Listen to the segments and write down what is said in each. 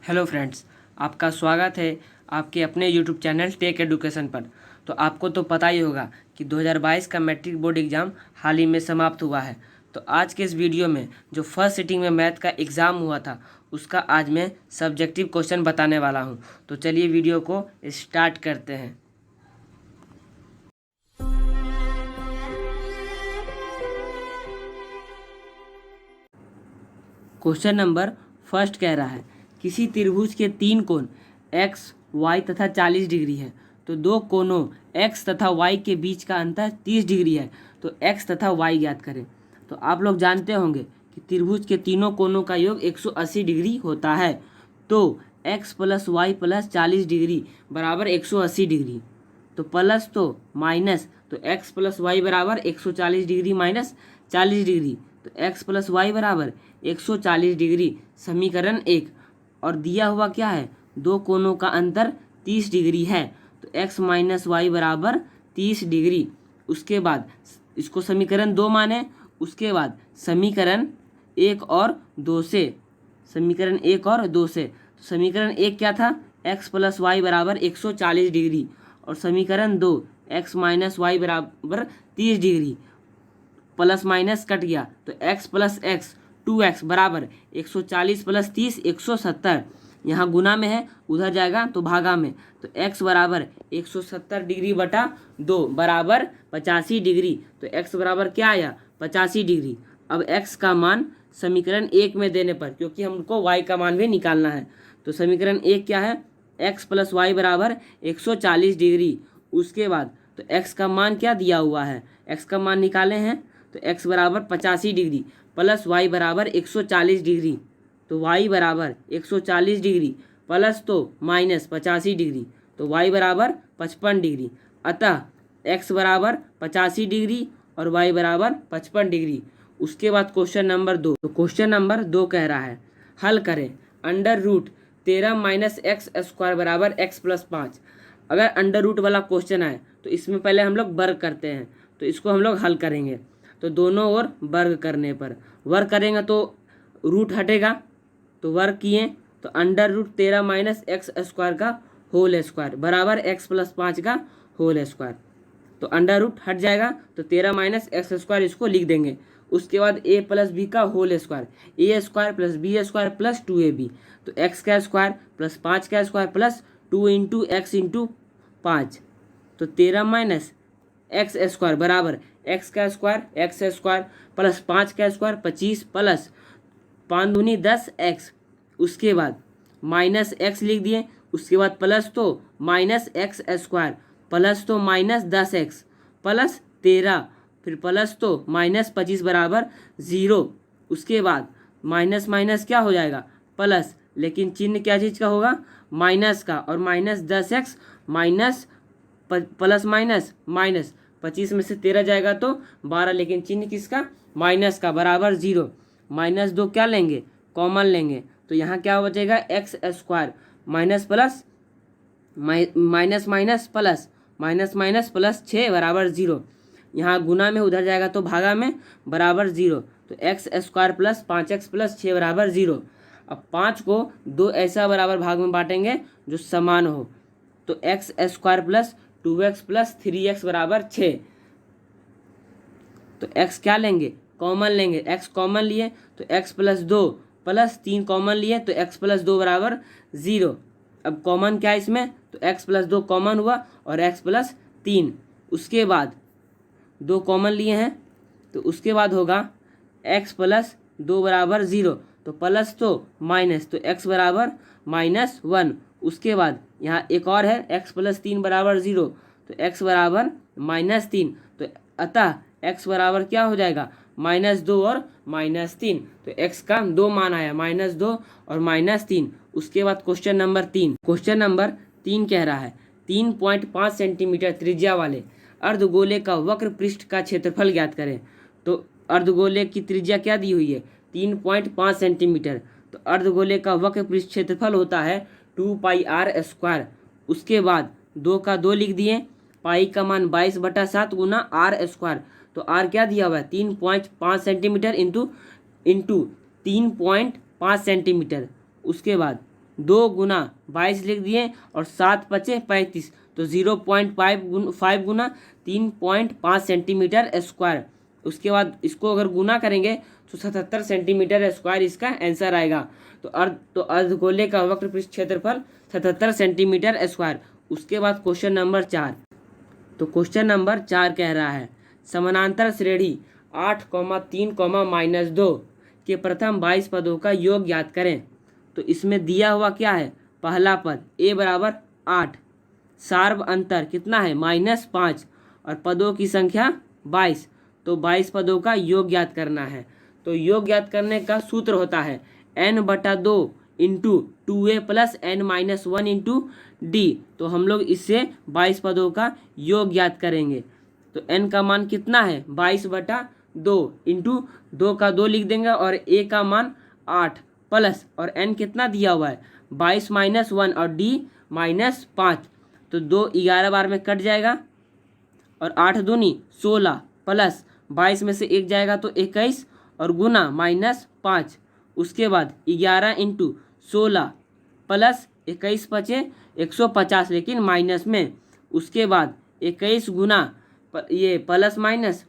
Hello friends, आपका स्वागत है आपके अपने यूट्यूब चैनल टेक एडुकेशन पर। तो आपको तो पता ही होगा कि 2022 का मैट्रिक बोर्ड एग्ज़ाम हाल ही में समाप्त हुआ है। तो आज के इस वीडियो में जो फर्स्ट सिटिंग में मैथ का एग्ज़ाम हुआ था उसका आज मैं सब्जेक्टिव क्वेश्चन बताने वाला हूं। तो चलिए वीडियो को स्टार्ट करते हैं। क्वेश्चन नंबर फर्स्ट कह रहा है किसी त्रिभुज के तीन कोण एक्स वाई तथा 40 डिग्री है। तो दो कोणों एक्स तथा वाई के बीच का अंतर 30 डिग्री है। तो एक्स तथा वाई ज्ञात करें। तो आप लोग जानते होंगे कि त्रिभुज के तीनों कोणों का योग 180 डिग्री होता है। तो x plus y plus 40 degree बराबर 180 डिग्री। तो प्लस तो माइनस, तो एक्स प्लस वाई बराबर 140 डिग्री माइनस 40 डिग्री। तो एक्स प्लस वाई बराबर 140 डिग्री, समीकरण 1। और दिया हुआ क्या है, दो कोणों का अंतर 30 डिग्री है। तो एक्स माइनस वाई बराबर 30 डिग्री। उसके बाद इसको समीकरण 2 माने। उसके बाद समीकरण 1 और 2 से, समीकरण 1 और 2 से। तो समीकरण 1 क्या था, एक्स प्लस वाई बराबर 140 डिग्री। और समीकरण 2 एक्स माइनस वाई बराबर 30 डिग्री। प्लस माइनस कट गया तो x प्लस एक्स 2x बराबर 140 प्लस 30 170। यहाँ गुना में है, उधर जाएगा तो भागा में। तो x बराबर 170 डिग्री बटा 2 बराबर 85 डिग्री। तो x बराबर क्या आया, 85 डिग्री। अब x का मान समीकरण 1 में देने पर, क्योंकि हमको y का मान भी निकालना है। तो समीकरण 1 क्या है, x प्लस वाई बराबर 140 डिग्री। उसके बाद तो x का मान क्या दिया हुआ है, x का मान निकाले हैं। तो x बराबर 85 डिग्री प्लस y बराबर 140 डिग्री। तो y बराबर 140 डिग्री प्लस तो माइनस 85 डिग्री। तो y बराबर 55 डिग्री। अतः x बराबर 85 डिग्री और y बराबर 55 डिग्री। उसके बाद क्वेश्चन नंबर 2। तो क्वेश्चन नंबर 2 कह रहा है हल करें under root 13 minus x square बराबर एक्स प्लस 5। अगर अंडर रूट वाला क्वेश्चन आए तो इसमें पहले हम लोग वर्ग करते हैं। तो इसको हम लोग हल करेंगे। तो दोनों ओर वर्ग करने पर, वर्ग करेंगे तो रूट हटेगा। तो वर्ग किए तो under root 13 minus x square का होल स्क्वायर बराबर एक्स प्लस 5 का होल स्क्वायर। तो अंडर रूट हट जाएगा तो 13 माइनस एक्स स्क्वायर इसको लिख देंगे। उसके बाद a प्लस बी का whole square, a square plus b square plus 2ab। तो एक्स का स्क्वायर प्लस 5 का square plus 2 into x into 5। तो 13 माइनस एक्स स्क्वायर बराबर एक्स का स्क्वायर प्लस 5 का स्क्वायर 25 प्लस 5 दूनी 10 एक्स। उसके बाद माइनस एक्स लिख दिए। उसके बाद प्लस तो माइनस एक्स स्क्वायर प्लस तो माइनस 10 एक्स प्लस 13, फिर प्लस तो माइनस 25 बराबर 0। उसके बाद माइनस माइनस क्या हो जाएगा, प्लस, लेकिन चिन्ह क्या चीज़ का होगा, माइनस का। और minus 10 x minus plus minus minus 25 में से 13 जाएगा तो 12, लेकिन चिन्ह किसका, माइनस का, बराबर 0। माइनस 2 क्या लेंगे, कॉमन लेंगे। तो यहाँ क्या बचेगा, x square minus plus minus minus plus minus minus plus 6 बराबर 0। यहाँ गुना में, उधर जाएगा तो भागा में, बराबर 0। तो x square plus 5x plus 6 बराबर 0। अब 5 को 2 ऐसा बराबर भाग में बांटेंगे जो समान हो। तो x square plus 2x plus 3x बराबर 6। तो x क्या लेंगे, कॉमन लेंगे। x कॉमन लिए तो x प्लस 2 प्लस 3 कॉमन लिए तो x प्लस 2 बराबर 0। अब कॉमन क्या है इसमें, तो x प्लस 2 कॉमन हुआ और x प्लस 3। उसके बाद 2 कॉमन लिए हैं तो उसके बाद होगा x प्लस 2 बराबर 0। तो प्लस तो माइनस, तो x बराबर -1। उसके बाद यहाँ एक और है, x प्लस 3 बराबर 0। तो x बराबर -3। तो अतः x बराबर क्या हो जाएगा, -2 और -3। तो x का 2 मान आया, -2 और -3। उसके बाद क्वेश्चन नंबर 3। क्वेश्चन नंबर 3 कह रहा है 3.5 सेंटीमीटर त्रिज्या वाले अर्धगोले का वक्र पृष्ठ का क्षेत्रफल ज्ञात करें। तो अर्धगोले की त्रिज्या क्या दी हुई है, 3.5 सेंटीमीटर। तो अर्धगोले का वक्र पृष्ठ क्षेत्रफल होता है 2πr²। उसके बाद 2 का 2 लिख दिए, पाई का मान 22/7 गुना r²। तो r क्या दिया हुआ है, 3.5 सेंटीमीटर इंटू 3.5 सेंटीमीटर। उसके बाद 2 गुना 22 लिख दिए और 7 पचे 35, तो 0.5 गुना 3.5 सेंटीमीटर स्क्वायर। उसके बाद इसको अगर गुना करेंगे तो 77 सेंटीमीटर स्क्वायर इसका आंसर आएगा। तो अर्धगोले का वक्र पृष्ठ क्षेत्रफल 77 सेंटीमीटर स्क्वायर। उसके बाद क्वेश्चन नंबर 4। तो क्वेश्चन नंबर 4 कह रहा है समानांतर श्रेणी 8,3,-2 के प्रथम 22 पदों का योग ज्ञात करें। तो इसमें दिया हुआ क्या है, पहला पद a बराबर 8, सार्व अंतर कितना है -5 और पदों की संख्या 22। तो 22 पदों का योग ज्ञात करना है। तो योग ज्ञात करने का सूत्र होता है n/2 into 2a plus n-1 into D. तो हम लोग इससे 22 पदों का योग ज्ञात करेंगे। तो n का मान कितना है 22/2 इंटू 2 का 2 लिख देंगे और a का मान 8 प्लस और n कितना दिया हुआ है 22 - 1 और d -5। तो 2 11 बार में कट जाएगा और 8 दूनी 16 प्लस 22 में से 1 जाएगा तो 21 और गुना -5। उसके बाद 11 इंटू 16 प्लस 21 बचे 150 लेकिन माइनस में। उसके बाद 21 गुना ये प्लस माइनस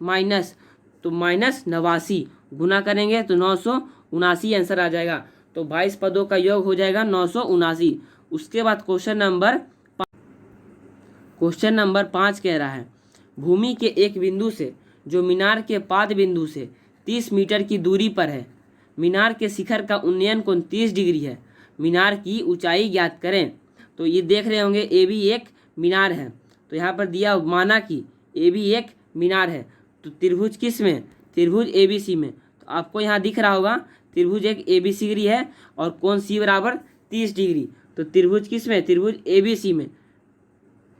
तो -89 गुना करेंगे तो 979 आंसर आ जाएगा। तो 22 पदों का योग हो जाएगा 979। उसके बाद क्वेश्चन नंबर 5 कह रहा है भूमि के एक बिंदु से जो मीनार के पाद बिंदु से 30 मीटर की दूरी पर है, मीनार के शिखर का उन्नयन कोण 30 डिग्री है, मीनार की ऊंचाई ज्ञात करें। तो ये देख रहे होंगे ए भी एक मीनार है। तो यहाँ पर दिया माना कि ए भी एक मीनार है। तो त्रिभुज किस में, त्रिभुज ए बी सी में। तो आपको यहाँ दिख रहा होगा त्रिभुज एक ए बी सी डिग्री है और कोण सी बराबर 30 डिग्री। तो त्रिभुज किस में, त्रिभुज ए बी सी में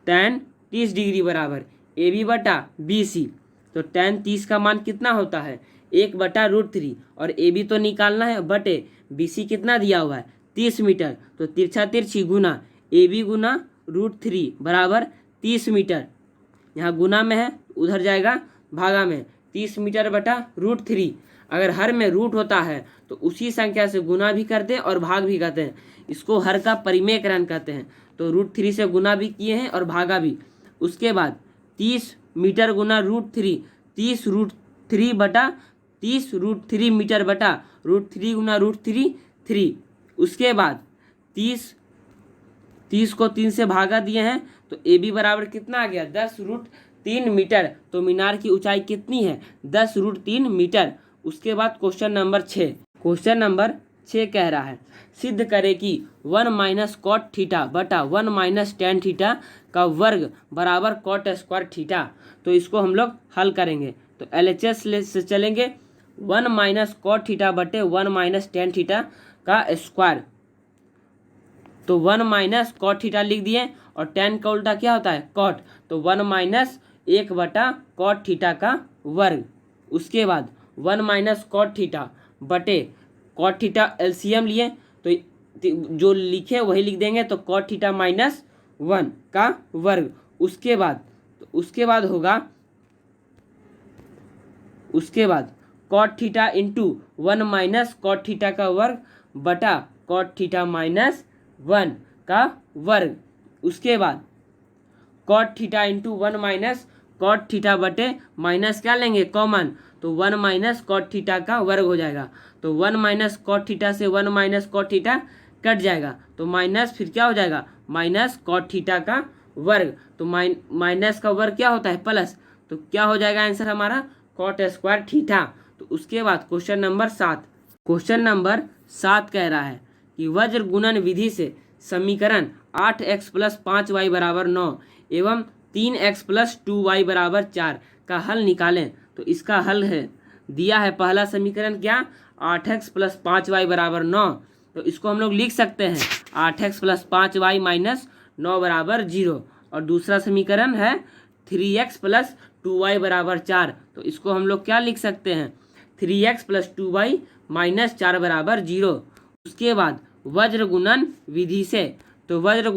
tan 30 डिग्री बराबर ए बी बटा बी सी। तो tan 30 का मान कितना होता है 1/√3 और ए बी तो निकालना है बटे बी सी कितना दिया हुआ है 30 मीटर। तो तिरछा तिरछी गुना ए बी गुना √3 बराबर 30 मीटर। यहाँ गुना में है उधर जाएगा भागा में 30 मीटर बटा √3। अगर हर में रूट होता है तो उसी संख्या से गुना भी करते हैं और भाग भी करते हैं। इसको हर का परिमेयकरण कहते हैं। तो √3 से गुना भी किए हैं और भागा भी। उसके बाद 30 मीटर गुना √3 30 बटा 30 √3 मीटर बटा √3 गुना √3 3। उसके बाद 30 को 3 से भागा दिए हैं तो ए बी बराबर कितना आ गया 10√3 मीटर। तो मीनार की ऊंचाई कितनी है 10√3 मीटर। उसके बाद क्वेश्चन नंबर 6 कह रहा है सिद्ध करे कि 1 - cot थीटा बटा 1 - tan थीटा का वर्ग बराबर cot स्क्वायर थीटा। तो इसको हम लोग हल करेंगे। तो LHS से चलेंगे 1 - cot थीटा बटे 1 - tan थीटा का स्क्वायर। तो 1 - cot थीटा लिख दिए और tan का उल्टा क्या होता है cot। तो 1 - 1/cot थीटा का वर्ग। उसके बाद 1 - cot थीटा बटे cot थीटा LCM लिए तो जो लिखे वही लिख देंगे। तो cot थीटा -1 का वर्ग। उसके बाद cot theta into 1 - cot theta का वर्ग बटा cot थीटा -1 का वर्ग। उसके बाद cot theta into 1 - cot theta बटे माइनस क्या लेंगे कॉमन। तो 1 - cot थीटा का वर्ग हो जाएगा। तो 1 - cot थीटा से 1 - cot थीटा कट जाएगा तो माइनस फिर क्या हो जाएगा -cot थीटा का वर्ग। तो माइनस का वर्ग क्या होता है प्लस। तो क्या हो जाएगा आंसर हमारा cot स्क्वायर थीटा। तो उसके बाद क्वेश्चन नंबर 7 कह रहा है कि वज्र गुणन विधि से समीकरण 8x + 5y = 9 एवं 3x + 2y = 4 का हल निकालें। तो इसका हल है दिया है पहला समीकरण क्या 8x + 5y = 9। तो इसको हम लोग लिख सकते हैं 8x + 5y - 9 = 0। और दूसरा समीकरण है 3x + 2y = 4। तो इसको हम लोग क्या लिख सकते हैं 3x + 2y - 4 = 0। उसके बाद वज्र गुणन विधि से। तो वज्र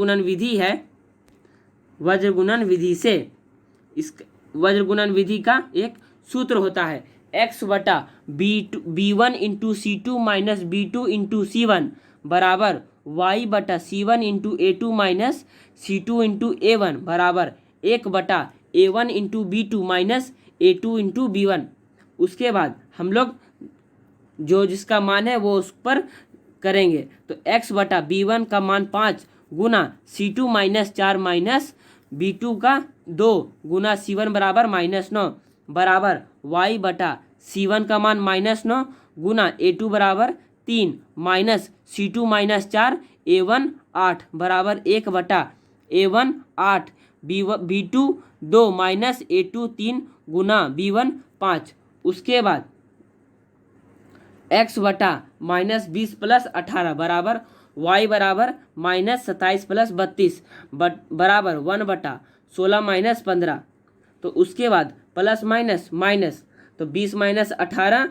गुणन विधि का एक सूत्र होता है x बटा b1 × c2 - b2 × c1 बराबर वाई बटा C1 into A2 minus C2 into A1 बराबर 1/A1 into B2 minus A2 into B1। उसके बाद हम लोग जो जिसका मान है वो उस पर करेंगे। तो x बटा B1 का मान 5 गुना C2 माइनस 4 माइनस B2 का 2 गुना C1 बराबर -9 बराबर y बटा C1 का मान -9 गुना A2 बराबर 3 माइनस C2 माइनस 4 A1 8 बराबर 1/A1 8 B2 2 माइनस A2 3 गुना B1 5। उसके बाद x बटा -20 प्लस 18 बराबर y बराबर -27 प्लस 32 बराबर 1/16 माइनस 15। तो उसके बाद प्लस माइनस माइनस, तो 20 माइनस 18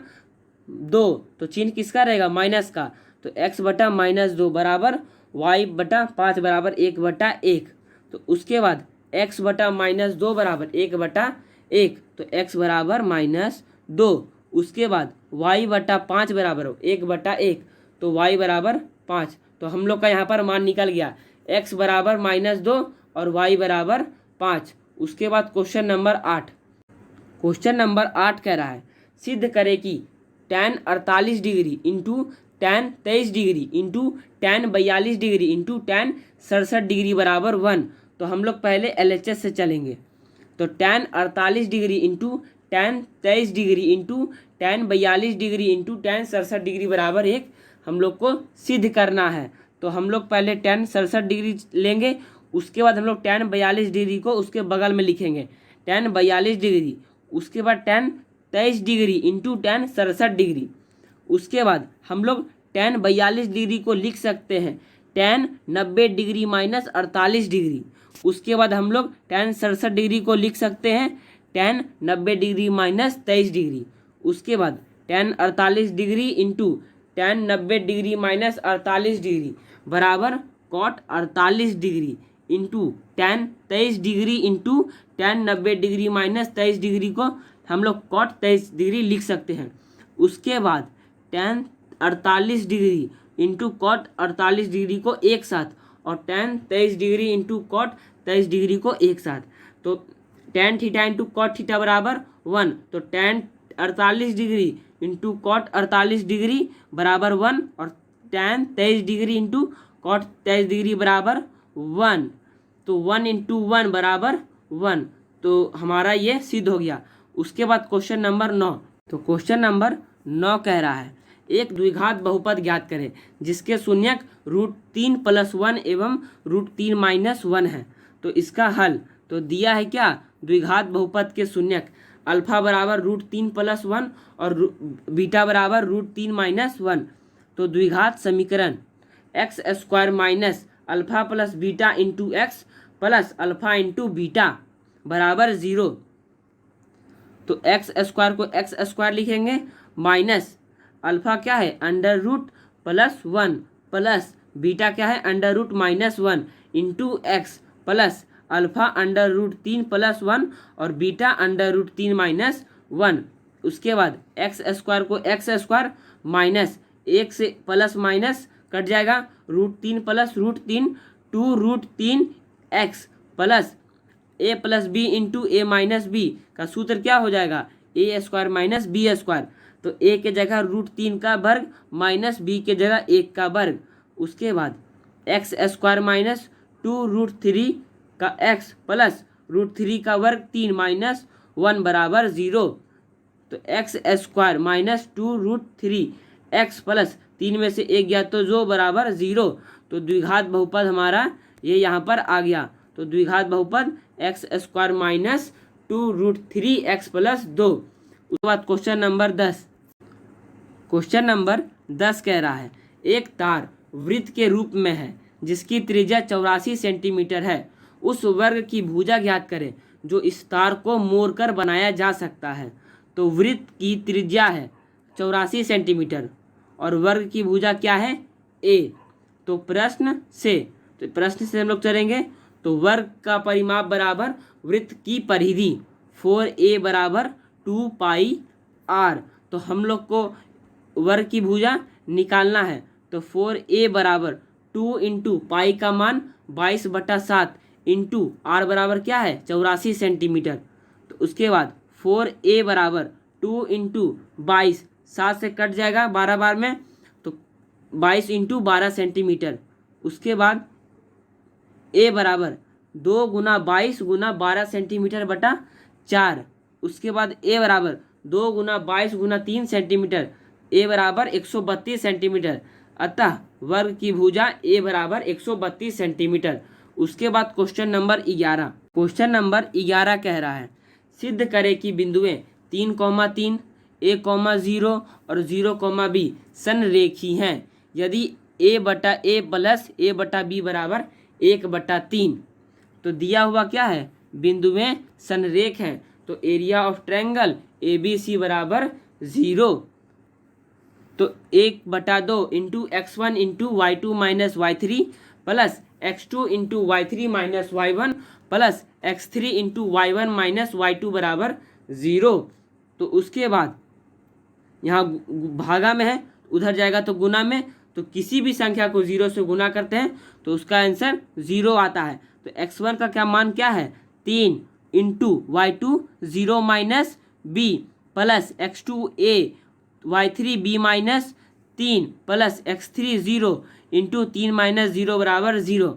2, तो चिन्ह किसका रहेगा? माइनस का। तो x बटा -2 बराबर y बटा 5 बराबर 1/1। तो उसके बाद x बटा -2 बराबर 1/1, तो x बराबर -2। उसके बाद y बटा 5 बराबर 1/1, तो y बराबर 5। तो हम लोग का यहाँ पर मान निकल गया, x बराबर -2 और y बराबर 5। उसके बाद क्वेश्चन नंबर 8। क्वेश्चन नंबर 8 कह रहा है सिद्ध करे कि tan 48 degree into tan 23 degree into tan 42 degree into tan 67 degree बराबर 1। तो हम लोग पहले LHS से चलेंगे। तो tan 48 degree into tan 23 degree into tan 42 degree into tan 67 degree बराबर 1 हम लोग को सिद्ध करना है। तो हम लोग पहले tan 67 डिग्री लेंगे, उसके बाद हम लोग tan 42 डिग्री को उसके बगल में लिखेंगे tan 42 डिग्री, उसके बाद tan 23 degree into tan 67 degree. उसके बाद हम लोग tan 42 डिग्री को लिख सकते हैं tan 90 डिग्री माइनस 48 डिग्री। उसके बाद हम लोग tan 67 डिग्री को लिख सकते हैं tan 90 डिग्री माइनस 23 डिग्री। उसके बाद tan 48 degree into tan 90 degree minus 48 degree बराबर cot 48 degree into tan 23 degree into tan 90 degree minus 23 degree को हम लोग cot 23 डिग्री लिख सकते हैं। उसके बाद tan 48 degree into cot 48 degree को एक साथ और tan 23 degree into cot 23 degree को एक साथ। तो tan theta into cot theta बराबर 1, तो tan 48 degree into cot 48 degree बराबर 1 और tan 23 degree into cot 23 degree बराबर 1। तो 1 इंटू 1 बराबर 1। तो हमारा ये सिद्ध हो गया। उसके बाद क्वेश्चन नंबर 9। तो क्वेश्चन नंबर 9 कह रहा है एक द्विघात बहुपद ज्ञात करें जिसके शून्यक √3 + 1 एवं √3 - 1 है। तो इसका हल तो दिया है क्या, द्विघात बहुपद के शून्यक अल्फा बराबर √3 + 1 और बीटा बराबर √3 - 1। तो द्विघात समीकरण x² minus alpha plus beta into x plus alpha into beta बराबर 0। तो x² को x² लिखेंगे माइनस अल्फा क्या है √+1 प्लस बीटा क्या है √-1 इंटू एक्स प्लस अल्फा √3 + 1 और बीटा √3 - 1। उसके बाद x² को x² माइनस 1 से प्लस माइनस कट जाएगा √3 + √3 2√3 x plus a + b into a - b का सूत्र क्या हो जाएगा a² माइनस b²। तो a के जगह √3 का वर्ग माइनस b के जगह 1 का वर्ग। उसके बाद x² माइनस 2√3 का x प्लस √3 का वर्ग 3 - 1 बराबर 0। तो x² माइनस 2√3 x प्लस 3 में से 1 गया तो जो बराबर 0। तो द्विघात बहुपद हमारा ये यहाँ पर आ गया। तो द्विघात बहुपद x² माइनस 2√3 x प्लस 2। उसके बाद क्वेश्चन नंबर 10। क्वेश्चन नंबर 10 कह रहा है एक तार वृत्त के रूप में है जिसकी त्रिज्या 84 सेंटीमीटर है। उस वर्ग की भुजा ज्ञात करें जो इस तार को मोड़कर बनाया जा सकता है। तो वृत्त की त्रिज्या है 84 सेंटीमीटर और वर्ग की भुजा क्या है a। तो प्रश्न से हम लोग चलेंगे। तो वर्ग का परिमाप बराबर वृत्त की परिधि 4a बराबर 2πr। तो हम लोग को वर्ग की भुजा निकालना है। तो 4a बराबर 2 इंटू पाई का मान 22/7 इंटू आर बराबर क्या है 84 सेंटीमीटर। तो उसके बाद 4a बराबर 2 इंटू 22, 7 से कट जाएगा 12 बार में, तो 22 इंटू 12 सेंटीमीटर। उसके बाद a बराबर 2 गुना 22 गुना 12 सेंटीमीटर बटा 4। उसके बाद a बराबर 2 गुना 22 गुना 3 सेंटीमीटर, a बराबर 132 सेंटीमीटर। अतः वर्ग की भुजा a बराबर 132 सेंटीमीटर। उसके बाद क्वेश्चन नंबर 11। क्वेश्चन नंबर 11 कह रहा है सिद्ध करें कि बिंदुएं 3,3, a,0 और 0,b संरेखी हैं यदि a/a प्लस a/b बराबर 1/3। तो दिया हुआ क्या है, बिंदुएं संरेख हैं, तो एरिया ऑफ ट्रायंगल ABC बराबर 0। तो 1/2 into x1 into y2 minus y3 plus x2 into y3 minus y1 plus x3 into y1 minus y2 बराबर 0। तो उसके बाद यहाँ भागा में है, उधर जाएगा तो गुना में, तो किसी भी संख्या को 0 से गुना करते हैं तो उसका आंसर 0 आता है। तो x1 का क्या मान क्या है 3 into y2 0 minus b plus x2 a y3 b minus 3 plus x3 0 into 3 minus 0 बराबर 0।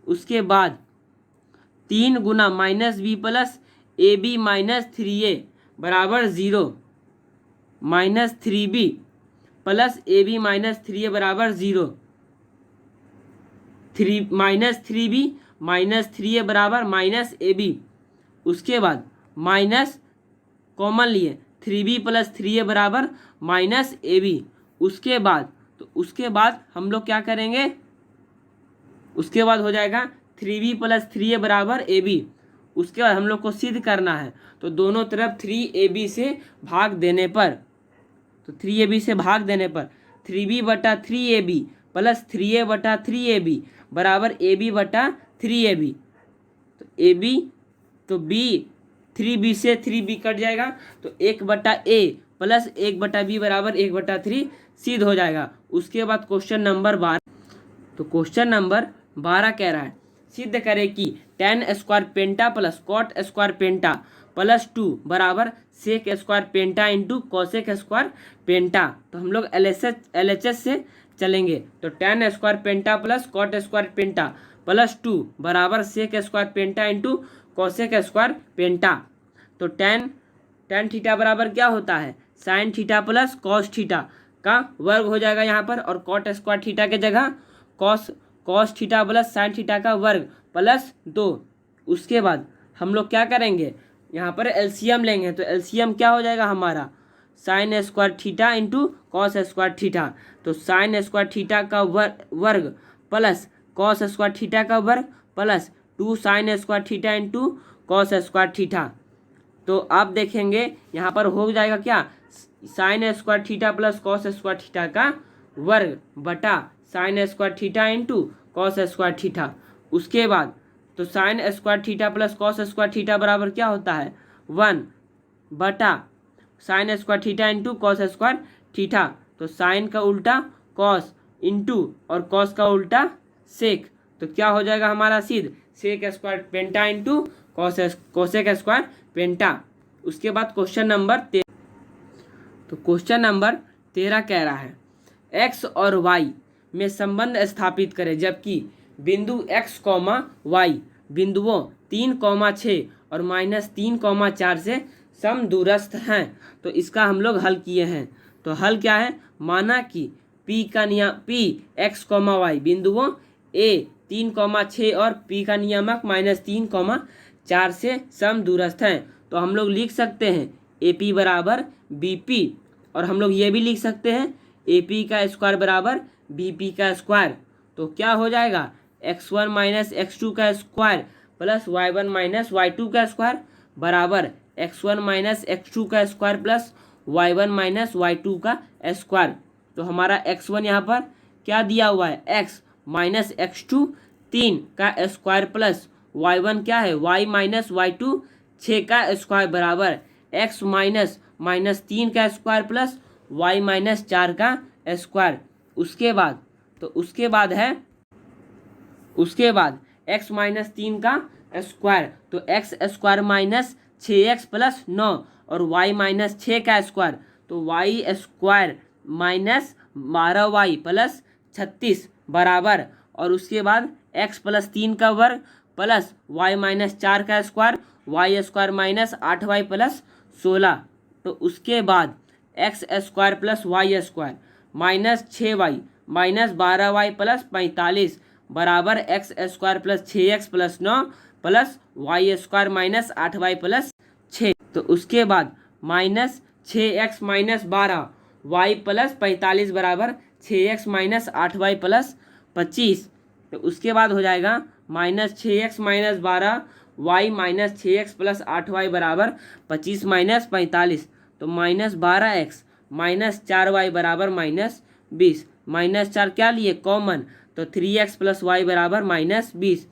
उसके बाद 3 गुना minus b plus a b minus 3a बराबर 0 minus 3b plus a b minus 3a बराबर 0, 3 माइनस 3b माइनस 3a बराबर minus A B. उसके बाद minus common लिए 3b प्लस 3a बराबर माइनस ए बी। उसके बाद हम लोग क्या करेंगे, उसके बाद हो जाएगा 3b प्लस 3a बराबर ए बी। उसके बाद हम लोग को सिद्ध करना है, तो दोनों तरफ 3ab से भाग देने पर, तो 3ab से भाग देने पर 3b/3ab प्लस 3a/3ab बराबर ab/3ab। तो ab तो b 3b से 3b कट जाएगा, तो 1/a प्लस 1/b बराबर 1/3 सिद्ध हो जाएगा। उसके बाद क्वेश्चन नंबर 12। तो क्वेश्चन नंबर 12 कह रहा है सिद्ध करें कि tan स्क्वायर पेंटा प्लस कॉट स्क्वायर पेंटा प्लस 2 बराबर सेक स्क्वायर पेंटा इंटू कॉसेक स्क्वायर पेंटा। तो हम लोग LHS से चलेंगे, तो tan स्क्वायर पेंटा प्लस कॉट स्क्वायर पेंटा प्लस 2 बराबर सेक स्क्वायर पेंटा इंटू कॉसेक स्क्वायर पेंटा। तो tan थीटा बराबर क्या होता है sign theta plus cos theta का वर्ग हो जाएगा यहाँ पर, और कॉट स्क्वायर थीटा के जगह cos theta plus sine theta का वर्ग प्लस 2। उसके बाद हम लोग क्या करेंगे, यहाँ पर एलसीएम लेंगे, तो एलसीएम क्या हो जाएगा हमारा sign square theta into cos square theta. तो साइन स्क्वायर थीटा का वर्ग प्लस कॉस स्क्वायर थीटा का वर्ग plus 2 sign square theta into cos square theta. तो आप देखेंगे यहाँ पर हो जाएगा क्या sign square theta plus cos square theta का वर्ग बटा sign square theta into cos square theta. उसके बाद तो sign square theta plus cos square theta बराबर क्या होता है 1 बटा sign square theta into cos square theta. तो साइन का उल्टा कॉस इंटू और कॉस का उल्टा सेक, तो क्या हो जाएगा हमारा सिद्ध सेक स्क्वायर पेंटा इंटू कॉसेक स्क्वायर पेंटा। उसके बाद क्वेश्चन नंबर 13। तो क्वेश्चन नंबर 13 कह रहा है x और y में संबंध स्थापित करें जबकि बिंदु x, y बिंदुओं 3,6 और -3,4 से समदूरस्थ हैं। तो इसका हम लोग हल किए हैं। तो हल क्या है, माना कि p x, y बिंदुओं a 3,6 और p का नियामक -3,4 से समदूरस्थ हैं। तो हम लोग लिख सकते हैं AP बराबर BP, और हम लोग ये भी लिख सकते हैं AP का स्क्वायर बराबर BP का स्क्वायर। तो क्या हो जाएगा x1 माइनस x2 का square plus y1 minus y2 का स्क्वायर बराबर x1 माइनस x2 का square plus y1 minus y2 का स्क्वायर। तो हमारा x1 यहाँ पर क्या दिया हुआ है x माइनस x2 3 का स्क्वायर प्लस y1 क्या है y माइनस y2 6 का स्क्वायर बराबर x माइनस -3 का स्क्वायर प्लस y माइनस 4 का स्क्वायर। उसके बाद है उसके बाद x माइनस 3 का स्क्वायर, तो x square minus 6x plus 9 और y माइनस 6 का स्क्वायर, तो y square minus 12y plus 36 बराबर, और उसके बाद x प्लस 3 का वर्ग प्लस y माइनस 4 का square, y square minus 8y plus 16, तो उसके बाद x square plus y square minus 6y minus 12y plus 45 बराबर x square plus 6x plus 9 plus y square minus 8y plus 6, तो उसके बाद minus 6x minus 12 y plus 45 बराबर 6x minus 8y plus 25, तो उसके बाद हो जाएगा minus 6x minus 12 y minus 6x plus 8y बराबर 25 माइनस 45, तो माइनस 12x माइनस 4y बराबर माइनस 20, माइनस 4 क्या लिए कॉमन, तो 3x प्लस वाई बराबर माइनस 20,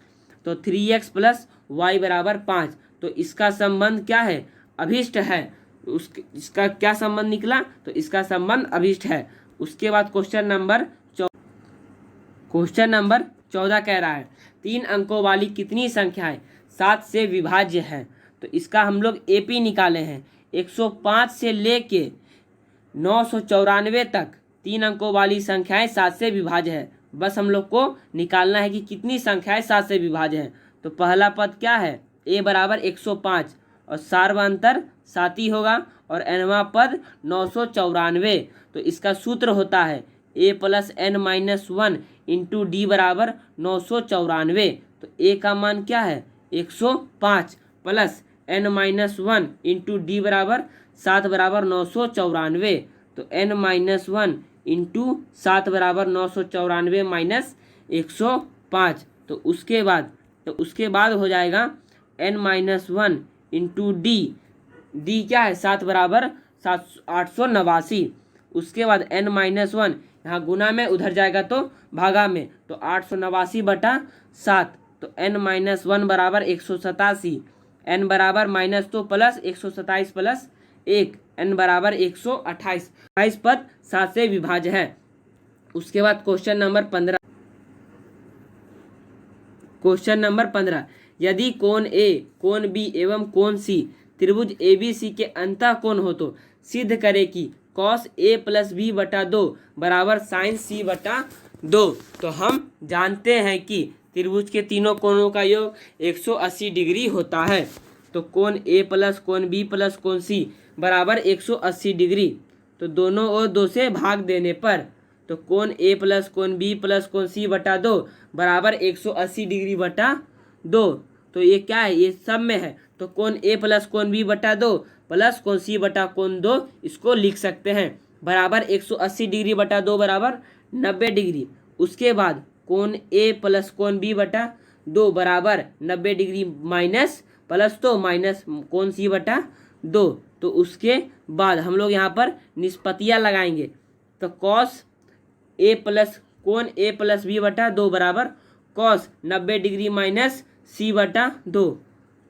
तो 3x प्लस वाई बराबर 5, तो इसका संबंध क्या है, अभिष्ट है। इसका क्या संबंध निकला, तो इसका संबंध अभिष्ट है। उसके बाद क्वेश्चन नंबर 14 कह रहा है 3 अंकों वाली कितनी संख्याएं 7 से विभाज्य है, तो इसका हम लोग एपी निकाले हैं। 105 से लेके 994 तक 3 अंकों वाली संख्याएं 7 से विभाज्य है। बस हम लोग को निकालना है कि कितनी संख्याएं 7 से विभाज्य हैं। तो पहला पद क्या है, a बराबर 105 और सार्वंतर 7 ही होगा, और nवां पद 994, तो इसका सूत्र होता है a plus n minus 1 into D बराबर 994, तो a का मान क्या है 105 plus n minus 1 into D बराबर 7 बराबर 994, तो n माइनस 1 इंटू 7 बराबर 994 माइनस 105, तो उसके बाद हो जाएगा n माइनस 1 इंटू डी क्या है 7 बराबर 889, उसके बाद n माइनस 1 यहाँ गुना में उधर जाएगा तो भागा में, तो 889 बटा 7, तो n माइनस 1 बराबर 187, n बराबर माइनस 2 प्लस 127 प्लस 1, n बराबर 128, 28 पद 7 से विभाज्य है। उसके बाद क्वेश्चन नंबर 15, यदि कोण ए कोण बी एवं कोण सी त्रिभुज ABC के अंतः कोण हो तो सिद्ध करे कि cos A प्लस बी बटा 2 बराबर साइन C बटा 2। तो हम जानते हैं कि त्रिभुज के तीनों कोणों का योग 180 डिग्री होता है, तो कोण A प्लस कोण B प्लस कोण C बराबर 180 डिग्री, तो दोनों ओर 2 से भाग देने पर, तो कोण A प्लस कोण B प्लस कोण C बटा 2 बराबर 180 डिग्री बटा 2, तो ये क्या है, ये सब में है, तो कोण A प्लस कोण B बटा 2 प्लस कोण C बटा कोण 2 इसको लिख सकते हैं बराबर 180 डिग्री बटा 2 बराबर 90 डिग्री। उसके बाद कोण A प्लस कोण B बटा 2 बराबर 90 डिग्री माइनस प्लस तो माइनस कोण C बटा 2, तो उसके बाद हम लोग यहाँ पर निष्पत्तियाँ लगाएंगे, तो कॉस A प्लस कोण A प्लस B बटा 2 बराबर कॉस 90 डिग्री माइनस C बटा 2,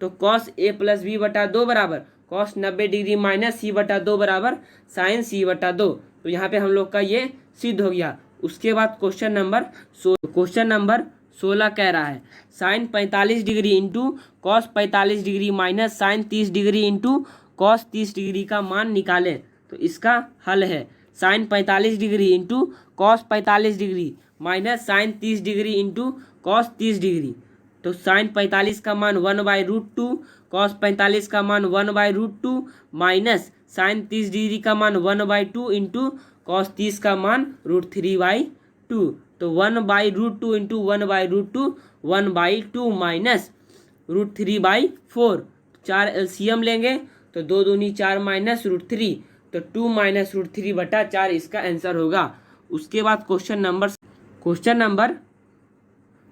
तो कॉस A प्लस B बटा 2 बराबर कॉस 90 डिग्री माइनस C बटा 2 बराबर साइन C बटा 2, तो यहाँ पे हम लोग का ये सिद्ध हो गया। उसके बाद क्वेश्चन नंबर 16 कह रहा है sine 45 degree into cos 45 degree minus sine 30 degree into cos 30 degree का मान निकालें, तो इसका हल है sine 45 degree into cos 45 degree minus sine 30 degree into cos 30 degree, तो साइन 45 का मान 1/√2, कॉस 45 का मान 1/√2 माइनस साइन 30 डिग्री का मान 1/2 इंटू कॉस 30 का मान √3/2, तो 1/√2 इंटू 1/√2 1/2 माइनस √3/4, 4 एलसीएम लेंगे तो 2 दूनी 4 माइनस √3, तो 2 माइनस √3 बटा 4 इसका आंसर होगा। उसके बाद क्वेश्चन नंबर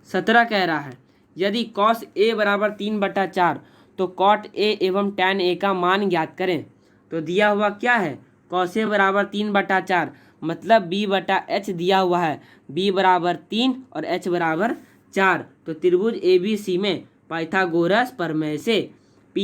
17 कह रहा है यदि cos A बराबर 3/4 तो cot A एवं tan A का मान ज्ञात करें, तो दिया हुआ क्या है cos A बराबर 3/4 मतलब b बटा h दिया हुआ है, b बराबर 3 और h बराबर 4, तो त्रिभुज ABC में पाइथागोरस प्रमेय से p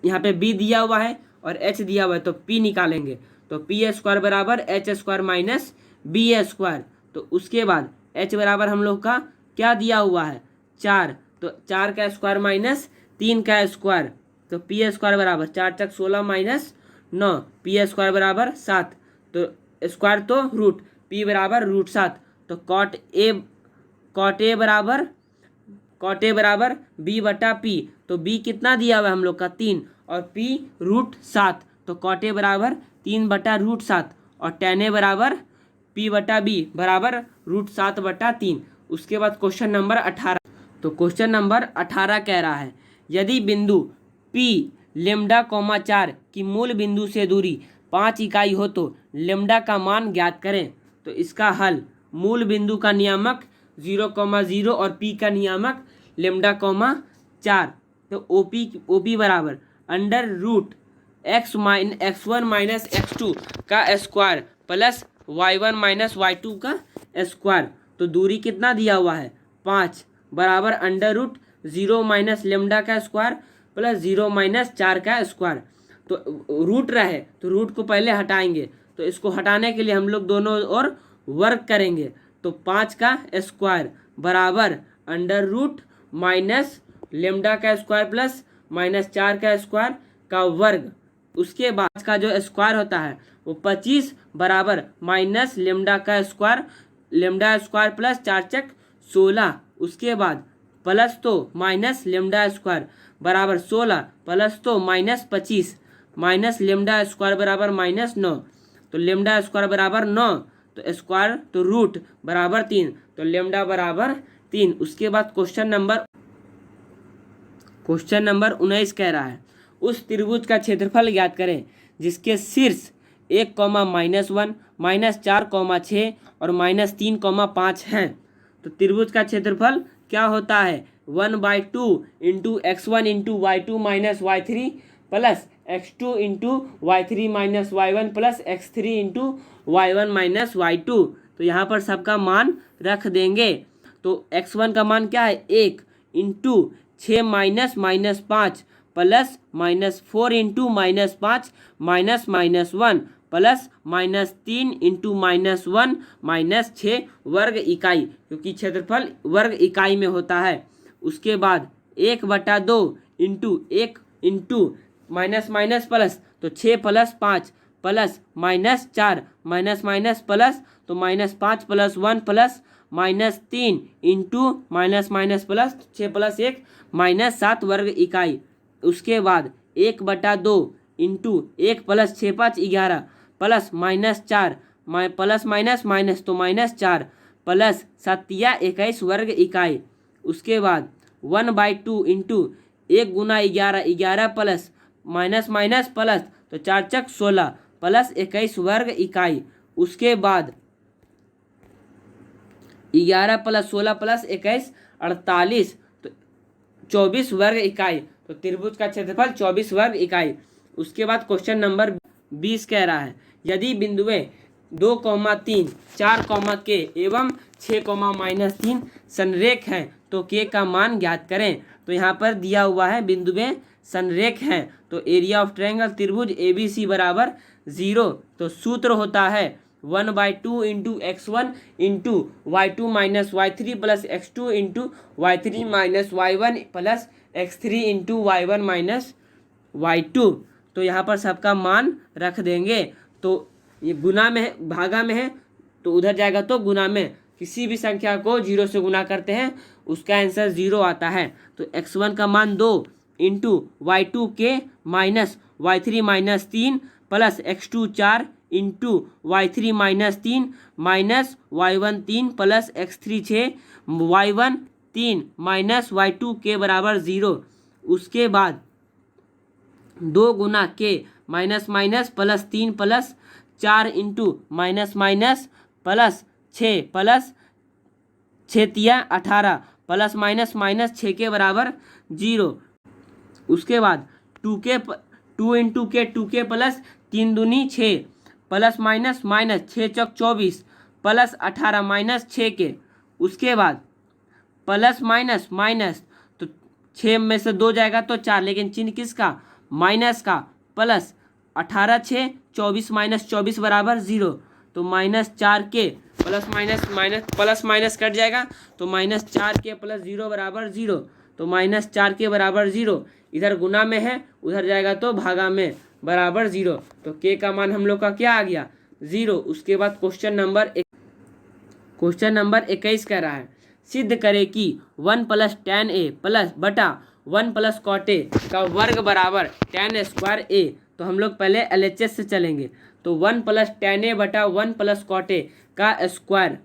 यहाँ पे b दिया हुआ है और h दिया हुआ है, तो p निकालेंगे, तो p² बराबर h² माइनस b², तो उसके बाद h बराबर हम लोग का क्या दिया हुआ है 4, तो 4 का स्क्वायर माइनस 3 का स्क्वायर, तो पी स्क्वायर बराबर 4 चक 16 माइनस 9, पी स्क्वायर बराबर 7, तो स्क्वायर तो रूट, पी बराबर √7, तो कॉट ए बराबर बी बटा पी, तो बी कितना दिया हुआ है हम लोग का 3 और पी √7, तो कॉट ए बराबर 3 बटा √7 और tan ए बराबर पी बटा बी बराबर √7/3। उसके बाद क्वेश्चन नंबर 18, तो क्वेश्चन नंबर 18 कह रहा है यदि बिंदु P λ,4 की मूल बिंदु से दूरी 5 इकाई हो तो लेमडा का मान ज्ञात करें। तो इसका हल, मूल बिंदु का नियामक 0,0 और P का नियामक λ,4, तो OP बराबर x1 माइनस x2 का square plus y1 minus y2 का स्क्वायर, तो दूरी कितना दिया हुआ है 5 बराबर √0 माइनस लेमडा का स्क्वायर प्लस 0 माइनस 4 का स्क्वायर। तो रूट रहे तो रूट को पहले हटाएंगे, तो इसको हटाने के लिए हम लोग दोनों ओर वर्ग करेंगे, तो 5 का स्क्वायर बराबर √ माइनस लेमडा का स्क्वायर प्लस माइनस 4 का स्क्वायर का वर्ग। उसके बाद का जो स्क्वायर होता है वो 25 बराबर माइनस लेमडा का स्क्वायर, लेमडा स्क्वायर प्लस 4 चक 16, उसके बाद प्लस तो माइनस लेमडा स्क्वायर बराबर 16 प्लस तो माइनस 25 माइनस लेमडा स्क्वायर बराबर -9, तो लेमडा स्क्वायर बराबर 9, तो स्क्वायर तो रूट बराबर 3, तो लेमडा बराबर 3। उसके बाद क्वेश्चन नंबर 19 कह रहा है उस त्रिभुज का क्षेत्रफल ज्ञात करें जिसके शीर्ष 1, -1, -4, 6 और -3, 5 हैं। तो त्रिभुज का क्षेत्रफल क्या होता है 1/2 into x1 into y2 minus y3 plus x2 into y3 minus y1 plus x3 into y1 minus y2। तो यहाँ पर सबका मान रख देंगे। तो x1 का मान क्या है 1 into 6 minus -5 plus -4 into -5 minus -1 plus -3 into -1 -6 वर्ग इकाई, क्योंकि क्षेत्रफल वर्ग इकाई में होता है। उसके बाद 1/2 इंटू 1 इंटू माइनस प्लस, तो 6 प्लस 5 प्लस -4 माइनस प्लस, तो -5 plus 1 plus -3 into minus plus 6 plus 1 -7 वर्ग इकाई। उसके बाद 1/2 into 1 plus 6 5 11 plus -4 plus minus तो -4 प्लस 7 21 वर्ग इकाई। उसके बाद 1/2 इंटू 1 गुना 11 11 प्लस माइनस प्लस, तो 4 चक 16 प्लस 21 वर्ग इकाई। उसके बाद 11 प्लस 16 प्लस 21 48, तो 24 वर्ग इकाई। तो त्रिभुज का क्षेत्रफल 24 वर्ग इकाई। उसके बाद क्वेश्चन नंबर 20 कह रहा है यदि बिंदुएं 2, 3, 4, k एवं 6, -3 संरेख हैं तो k का मान ज्ञात करें। तो यहाँ पर दिया हुआ है बिंदुएं संरेख हैं, तो एरिया ऑफ ट्रायंगल त्रिभुज ABC बराबर 0। तो सूत्र होता है 1/2 into x1 into y2 minus y3 plus x2 into y3 minus y1 plus x3 into y1 minus y2। तो यहाँ पर सबका मान रख देंगे। तो ये गुना में है, भागा में है, तो उधर जाएगा तो गुना में। किसी भी संख्या को 0 से गुना करते हैं उसका आंसर 0 आता है। तो x1 का मान 2 इंटू y2 के minus y3 -3 plus x2 4 into y3 -3 minus y1 3 plus x3 6 y1 3 minus y2 के बराबर 0। उसके बाद 2 गुना के minus plus 3 plus 4 into minus plus 6 plus 6 18 plus minus 6 के बराबर 0। उसके बाद 2 इंटू के 2 प्लस 3 दूनी 6 प्लस माइनस 6 चौक 24 प्लस 18 माइनस 6 के। उसके बाद प्लस माइनस तो 6 में से 2 जाएगा तो 4, लेकिन चिन्ह किसका माइनस का, प्लस 18 6 24 माइनस 24 बराबर 0। तो -4k प्लस माइनस कट जाएगा, तो -4k प्लस 0 बराबर 0, तो -4k बराबर 0, इधर गुना में है उधर जाएगा तो भागा में बराबर 0, तो k का मान हम लोग का क्या आ गया 0। उसके बाद क्वेश्चन नंबर 21 कह रहा है सिद्ध करे कि 1 + tan a प्लस बटा 1 + cot a का वर्ग बराबर tan स्क्वायर a। तो हम लोग पहले LHS से चलेंगे, तो 1 + tan a बटा 1 + cot a का स्क्वायर,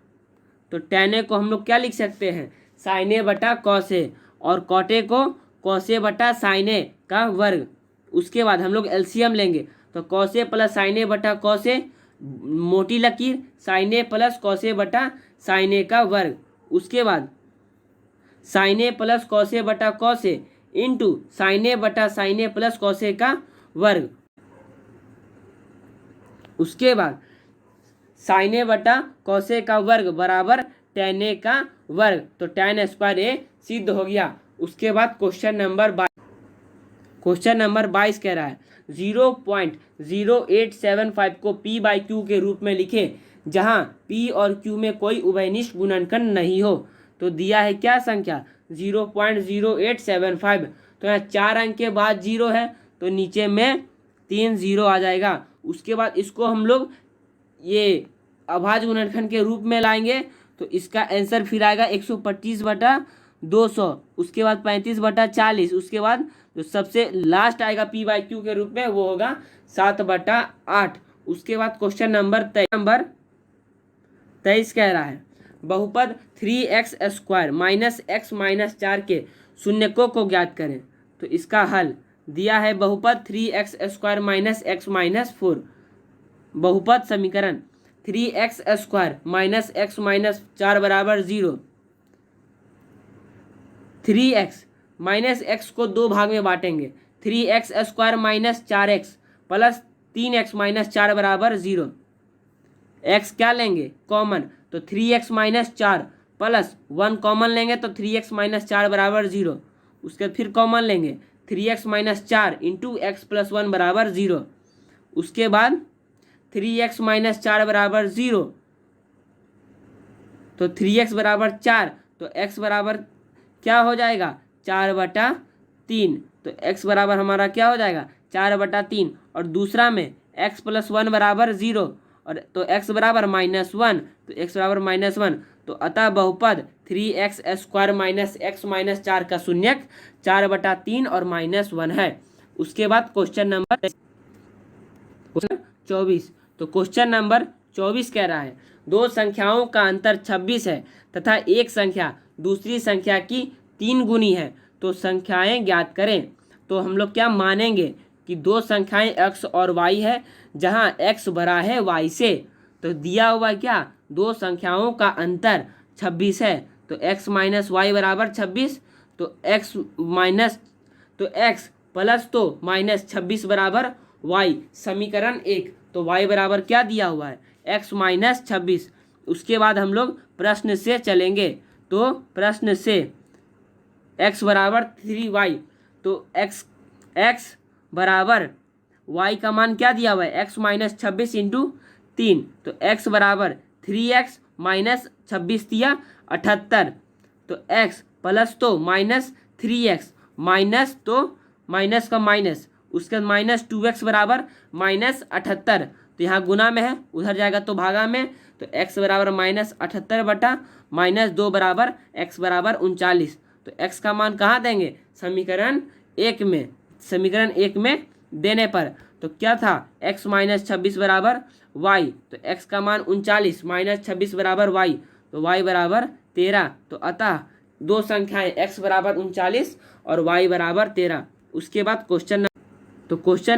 तो tan a को हम लोग क्या लिख सकते हैं sin a बटा cos a, और cot a को cos a बटा sin a का वर्ग। उसके बाद हम लोग LCM लेंगे, तो cos a plus sin a बटा cos a, मोटी लकीर sin a plus cos a बटा sin a का वर्ग। उसके बाद sin a plus cos a बटा cos a into sin a बटा sin a plus cos a का वर्ग। उसके बाद sin a बटा cos a का वर्ग बराबर tan a का वर्ग, तो tan स्क्वायर a सिद्ध हो गया। उसके बाद क्वेश्चन नंबर 22 कह रहा है 0.0875 को p/q के रूप में लिखे जहां p और q में कोई उभयनिष्ठ गुणनखंड नहीं हो। तो दिया है क्या संख्या 0.0875, तो यहाँ 4 अंक के बाद 0 है तो नीचे में 3 0 आ जाएगा। उसके बाद इसको हम लोग ये अभाज्य गुणनखंड के रूप में लाएंगे, तो इसका आंसर फिर आएगा 125/200, उसके बाद 35/40, उसके बाद जो सबसे लास्ट आएगा p/q के रूप में वो होगा 7/8। उसके बाद क्वेश्चन नंबर 23 कह रहा है बहुपद 3x² माइनस x माइनस 4 के शून्यकों को ज्ञात करें। तो इसका हल दिया है बहुपद 3x² माइनस x माइनस 4, बहुपद समीकरण 3x² माइनस x माइनस 4 बराबर 0, 3x माइनस x को 2 भाग में बांटेंगे, 3x² minus 4x plus 3x minus 4 बराबर 0, x क्या लेंगे कॉमन, तो 3x माइनस 4 प्लस 1 कॉमन लेंगे तो 3x माइनस 4 बराबर 0, उसके बाद फिर कॉमन लेंगे 3x minus 4 into x plus 1 बराबर 0, उसके बाद 3x माइनस 4 बराबर 0, तो 3x बराबर 4, तो x बराबर क्या हो जाएगा 4/3, तो x बराबर हमारा क्या हो जाएगा 4/3, और दूसरा में x प्लस 1 बराबर 0, और तो x बराबर -1, तो x बराबर -1, तो अतः बहुपद 3x² माइनस x माइनस 4 का शून्यक 4/3 और -1 है। उसके बाद क्वेश्चन नंबर 24, तो क्वेश्चन नंबर 24 कह रहा है दो संख्याओं का अंतर 26 है तथा एक संख्या दूसरी संख्या की 3 गुनी है, तो संख्याएं ज्ञात करें। तो हम लोग क्या मानेंगे कि दो संख्याएं x और y है जहां x बड़ा है y से, तो दिया हुआ क्या दो संख्याओं का अंतर 26 है, तो x माइनस वाई बराबर 26, तो x प्लस तो -26 बराबर y, समीकरण 1, तो y बराबर क्या दिया हुआ है x माइनस 26। उसके बाद हम लोग प्रश्न से चलेंगे, तो प्रश्न से x बराबर 3y, तो x बराबर y का मान क्या दिया हुआ है x माइनस 26 इंटू 3, तो x बराबर 3x माइनस 26 दिया 78, तो x प्लस तो -3x माइनस तो माइनस का माइनस, उसके बाद -2x बराबर -78, तो यहाँ गुना में है उधर जाएगा तो भागा में, तो x बराबर -78 बटा -2 बराबर x बराबर 39, तो x का मान कहाँ देंगे समीकरण 1 में देने पर, तो क्या था x माइनस 26 बराबर y, तो x का मान 39 माइनस 26 बराबर y, तो y बराबर 13, तो अतः दो संख्याएं x बराबर 39 और y बराबर 13। उसके बाद क्वेश्चन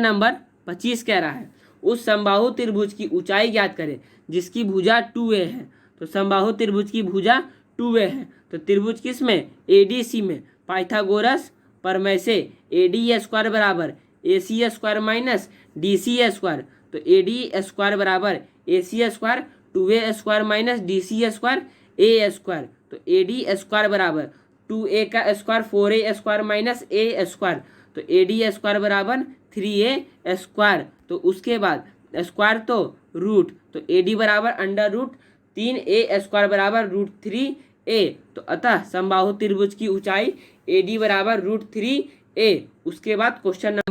नंबर 25 कह रहा है उस समबाहु त्रिभुज की ऊंचाई ज्ञात करें जिसकी भुजा 2a है। तो समबाहु त्रिभुज की भुजा 2a है, तो त्रिभुज किस में ADC में, पाइथागोरस प्रमेय से AD² बराबर AC² माइनस DC², तो AD² बराबर AC² 2a² minus DC² a², तो AD² बराबर 2a का स्क्वायर 4a² माइनस a², तो AD² बराबर 3a², तो उसके बाद स्क्वायर तो रूट, तो AD बराबर अंडर रूट 3A स्क्वायर बराबर √3A। तो अतः समबाहु त्रिभुज की ऊंचाई AD बराबर √3A। उसके बाद क्वेश्चन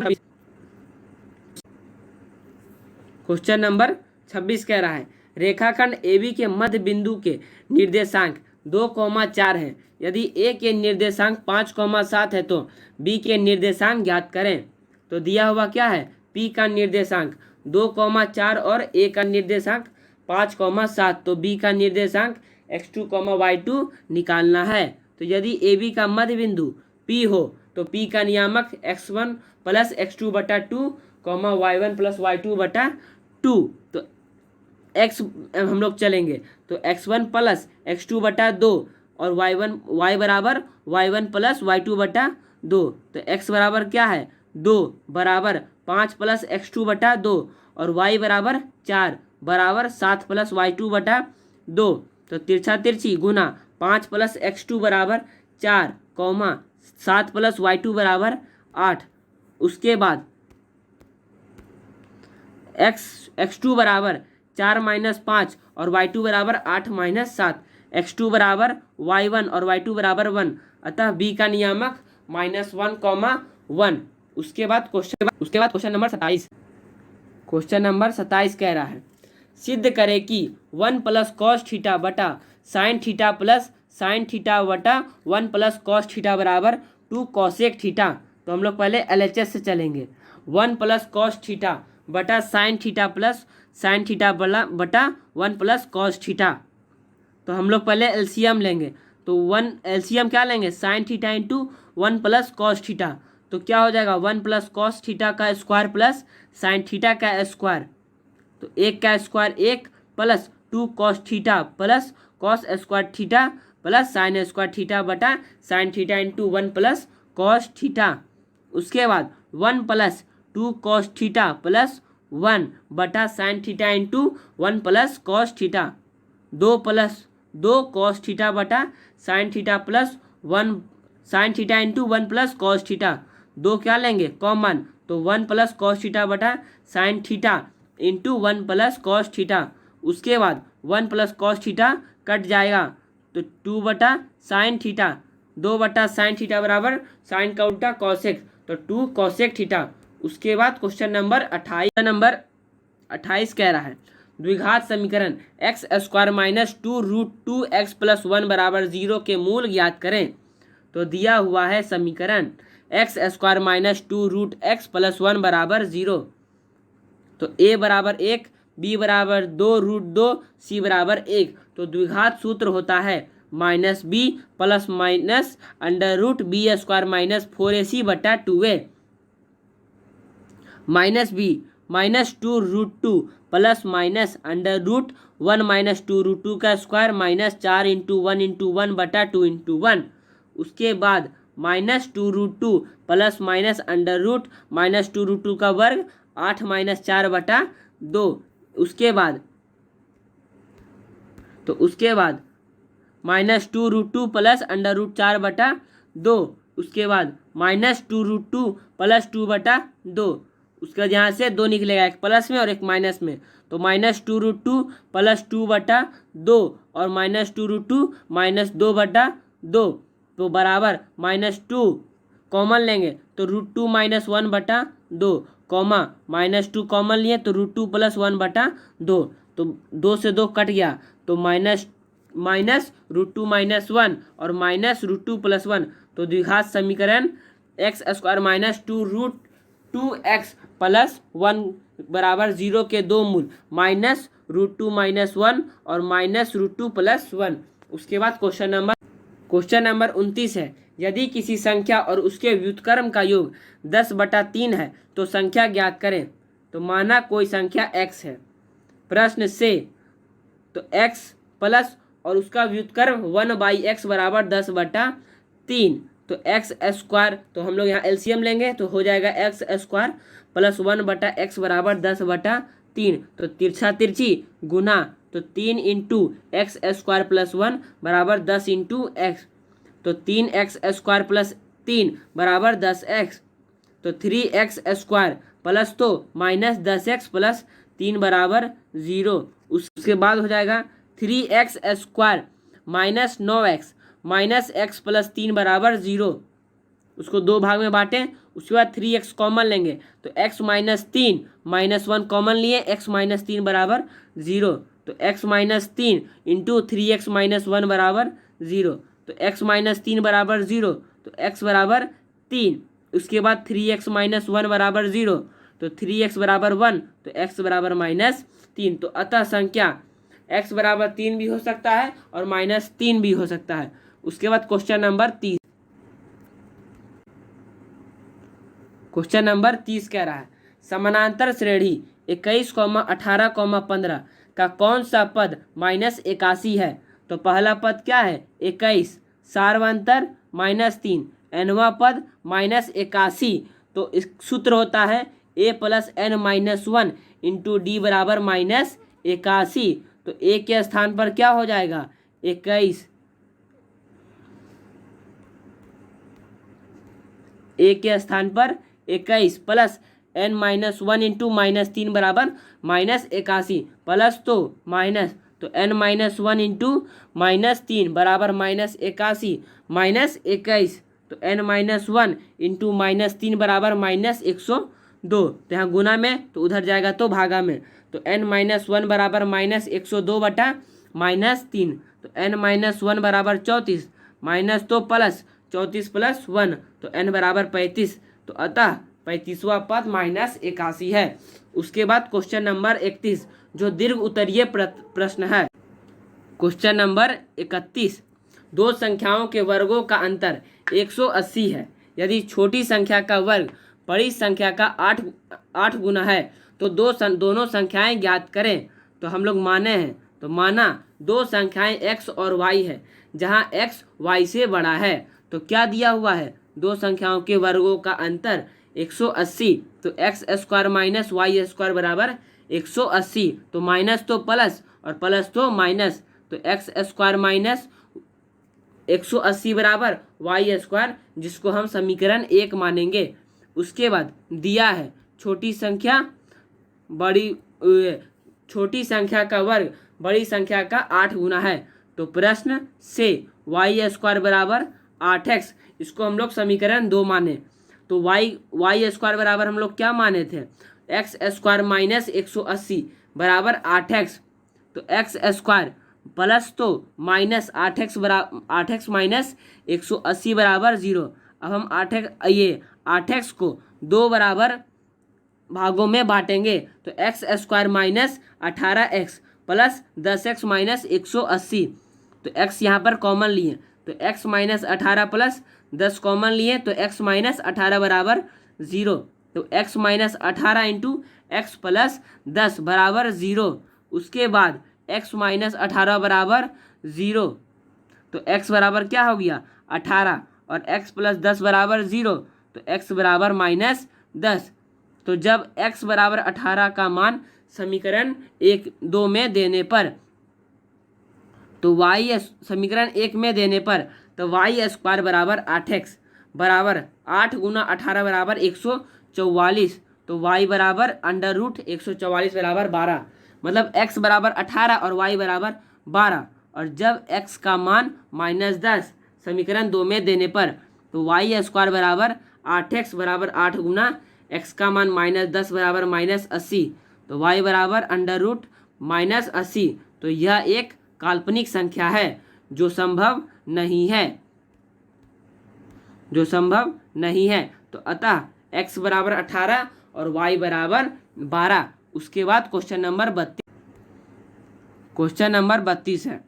नंबर 26 कह रहा है रेखाखंड AB के मध्य बिंदु के निर्देशांक 2,4 है। यदि A के निर्देशांक 5,7 है तो B के निर्देशांक ज्ञात करें। तो दिया हुआ क्या है, P का निर्देशांक 2,4 और A का निर्देशांक 5,7, तो B का निर्देशांक x2, y2 निकालना है। तो यदि AB का मध्य बिंदु P हो तो P का नियामक x1 प्लस x2 बटा 2, y1 प्लस y2 बटा 2। तो x हम लोग चलेंगे तो x1 प्लस x2 बटा 2 और y बराबर y1 प्लस y2 बटा 2। तो x बराबर क्या है 2 बराबर 5 प्लस x2 बटा 2 और y बराबर 4 बराबर 7 प्लस y2 बटा 2। तो तिरछा तिरछी गुना 5 प्लस x2 बराबर 4, 7 प्लस y2 बराबर 8। उसके बाद x2 बराबर 4 माइनस 5 और y2 बराबर 8 माइनस 7, x2 बराबर y1 और y2 बराबर 1, अतः b का नियामक -1,1। उसके बाद क्वेश्चन नंबर 27। क्वेश्चन नंबर 27 कह रहा है सिद्ध करें कि 1 प्लस कॉस थीटा बटा sine theta plus sine theta बटा 1 प्लस कॉस थीटा बराबर 2 कॉसेक थीटा। तो हम लोग पहले LHS से चलेंगे। 1 प्लस कॉस थीटा बटा sine theta plus sine theta बटा 1 प्लस कॉस थीटा। तो हम लोग पहले LCM लेंगे। तो LCM क्या लेंगे, sine theta into 1 plus cos theta. तो क्या हो जाएगा 1 प्लस कॉस थीटा का स्क्वायर प्लस साइन थीटा का स्क्वायर। तो 1 का square 1 plus 2 cos theta plus cos square theta plus sine square theta बटा sine theta into 1 plus cos theta. उसके बाद 1 प्लस 2 कॉस थीटा प्लस 1 बटा sine theta into 1 plus cos theta. 2 plus 2 cos theta बटा sine theta plus 1 sine theta into 1 plus cos theta. 2 क्या लेंगे common, तो 1 plus cos theta बटा sine theta into 1 plus cos theta. उसके बाद 1 plus cos theta cut जाएगा तो 2 बटा साइन थीटा, 2 बटा साइन थीटा बराबर साइन का उल्टा कॉसेक, तो 2 कॉसेक थीटा। उसके बाद क्वेश्चन नंबर 28 कह रहा है द्विघात समीकरण x square minus 2 √2x plus 1 बराबर 0 के मूल ज्ञात करें। तो दिया हुआ है समीकरण x square minus 2 √x plus 1 बराबर 0। तो a बराबर 1, b बराबर 2 √2, c बराबर 1। तो द्विघात सूत्र होता है minus b plus minus √b square minus 4ac बटा 2a minus b minus 2 √2 plus minus √1 minus 2 √2 का स्क्वायर माइनस 4 इंटू 1 इंटू 1 बटा 2 इंटू 1। उसके बाद माइनस 2 √2 प्लस माइनस माइनस 2 √2 का वर्ग 8 माइनस 4 बटा 2। उसके बाद माइनस 2 √2 प्लस √4 बटा 2। उसके बाद माइनस 2 √2 प्लस 2 बटा 2। उसके बाद यहाँ से 2 निकलेगा, एक प्लस में और एक माइनस में। तो माइनस 2 √2 प्लस 2 बटा 2 और माइनस 2 √2 माइनस 2 बटा 2, तो बराबर माइनस 2 कॉमन लेंगे तो √2 माइनस 1 बटा 2, कॉमा माइनस 2 कॉमन लिए तो √2 प्लस 1 बटा 2। तो 2 से 2 कट गया तो माइनस √2 माइनस 1 और माइनस √2 प्लस 1। तो द्विघात समीकरण x square minus 2 √2x plus 1 बराबर 0 के दो मूल माइनस √2 माइनस 1 और माइनस √2 प्लस 1। उसके बाद क्वेश्चन नंबर 29 है यदि किसी संख्या और उसके व्युत्क्रम का योग 10/3 है तो संख्या ज्ञात करें। तो माना कोई संख्या x है, प्रश्न से तो x प्लस और उसका व्युत्क्रम 1/x बराबर 10/3। तो x स्क्वायर, तो हम लोग यहाँ LCM लेंगे तो हो जाएगा x स्क्वायर प्लस 1/x बराबर 10/3। तो तिरछा तिरछी गुना तो 3 इंटू एक्स स्क्वायर प्लस 1 बराबर 10 इंटू एक्स। तो 3x स्क्वायर प्लस 3 बराबर 10x। तो 3x स्क्वायर प्लस तो माइनस 10x प्लस 3 बराबर 0। उसके बाद हो जाएगा 3x² minus 9x minus x plus 3 बराबर 0। उसको दो भाग में बांटें, उसके बाद 3x कॉमन लेंगे तो x माइनस 3 माइनस 1 कॉमन लिए, x माइनस 3 बराबर 0। तो x minus 3 into 3x minus 1 बराबर 0। तो x माइनस 3 बराबर 0, तो x बराबर 3। उसके बाद 3x माइनस 1 बराबर 0, तो 3x बराबर 1, तो x बराबर माइनस 3। तो अतः संख्या x बराबर 3 भी हो सकता है और माइनस 3 भी हो सकता है। उसके बाद क्वेश्चन नंबर 30। क्वेश्चन नंबर 30 कह रहा है समानांतर श्रेणी 21, 18, 15 का कौन सा पद -81 है। तो पहला पद क्या है 21, सार्वंतर -3, nवां पद -81। तो इस सूत्र होता है a plus n minus 1 into D बराबर -81। तो a के स्थान पर क्या हो जाएगा 21, a के स्थान पर 21 प्लस n माइनस 1 इंटू -3 बराबर -81 प्लस तो माइनस, तो n माइनस 1 इंटू -3 बराबर -81 माइनस 21। तो n माइनस 1 इंटू -3 बराबर -102। तो यहाँ गुना में तो उधर जाएगा तो भागा में, तो n माइनस 1 बराबर -102 बटा -3। तो n माइनस 1 बराबर 34 माइनस तो प्लस 34 प्लस 1, तो n बराबर 35। तो अतः 35वां पद -81 है। उसके बाद क्वेश्चन नंबर 31 जो दीर्घ उत्तरीय प्रश्न है। क्वेश्चन नंबर 31, दो संख्याओं के वर्गों का अंतर 180 है। यदि छोटी संख्या का वर्ग बड़ी संख्या का 8 गुना है तो दोनों संख्याएं ज्ञात करें। तो हम लोग माने हैं, तो माना दो संख्याएं x और y है जहां x y से बड़ा है। तो क्या दिया हुआ है दो संख्याओं के वर्गों का अंतर 180। तो x² माइनस y² बराबर 180। तो माइनस तो प्लस और प्लस तो माइनस, तो x² माइनस 180 बराबर y², जिसको हम समीकरण 1 मानेंगे। उसके बाद दिया है छोटी संख्या का वर्ग बड़ी संख्या का 8 गुना है। तो प्रश्न से y² बराबर 8x, इसको हम लोग समीकरण 2 माने। तो y² बराबर हम लोग क्या माने थे x² माइनस 180 बराबर 8x। तो x² प्लस तो माइनस 8x माइनस 180 बराबर 0। अब हम 8x को 2 बराबर भागों में बांटेंगे। तो x² minus 18x plus 10x minus 180। तो x यहाँ पर कॉमन लिए, तो x माइनस 18 प्लस 10 कॉमन लिए, तो x माइनस 18 बराबर 0। तो x minus 18 into x plus 10 बराबर 0। उसके बाद x माइनस 18 बराबर 0। तो x बराबर क्या हो गया 18 और x प्लस 10 बराबर 0। तो x बराबर -10। तो जब x बराबर 18 का मान समीकरण 1-2 में देने पर, तो y समीकरण 1 में देने पर तो y² बराबर 8x बराबर 8 गुना 18 बराबर 144। तो y बराबर √144 बराबर 12। मतलब x बराबर 18 और y बराबर 12। और जब x का मान -10 समीकरण 2 में देने पर, तो y² बराबर 8x बराबर 8 गुना x का मान -10 बराबर -80। तो y बराबर √-80। तो यह एक काल्पनिक संख्या है जो संभव नहीं है। तो अतः x बराबर 18 और y बराबर 12। उसके बाद क्वेश्चन नंबर 32 है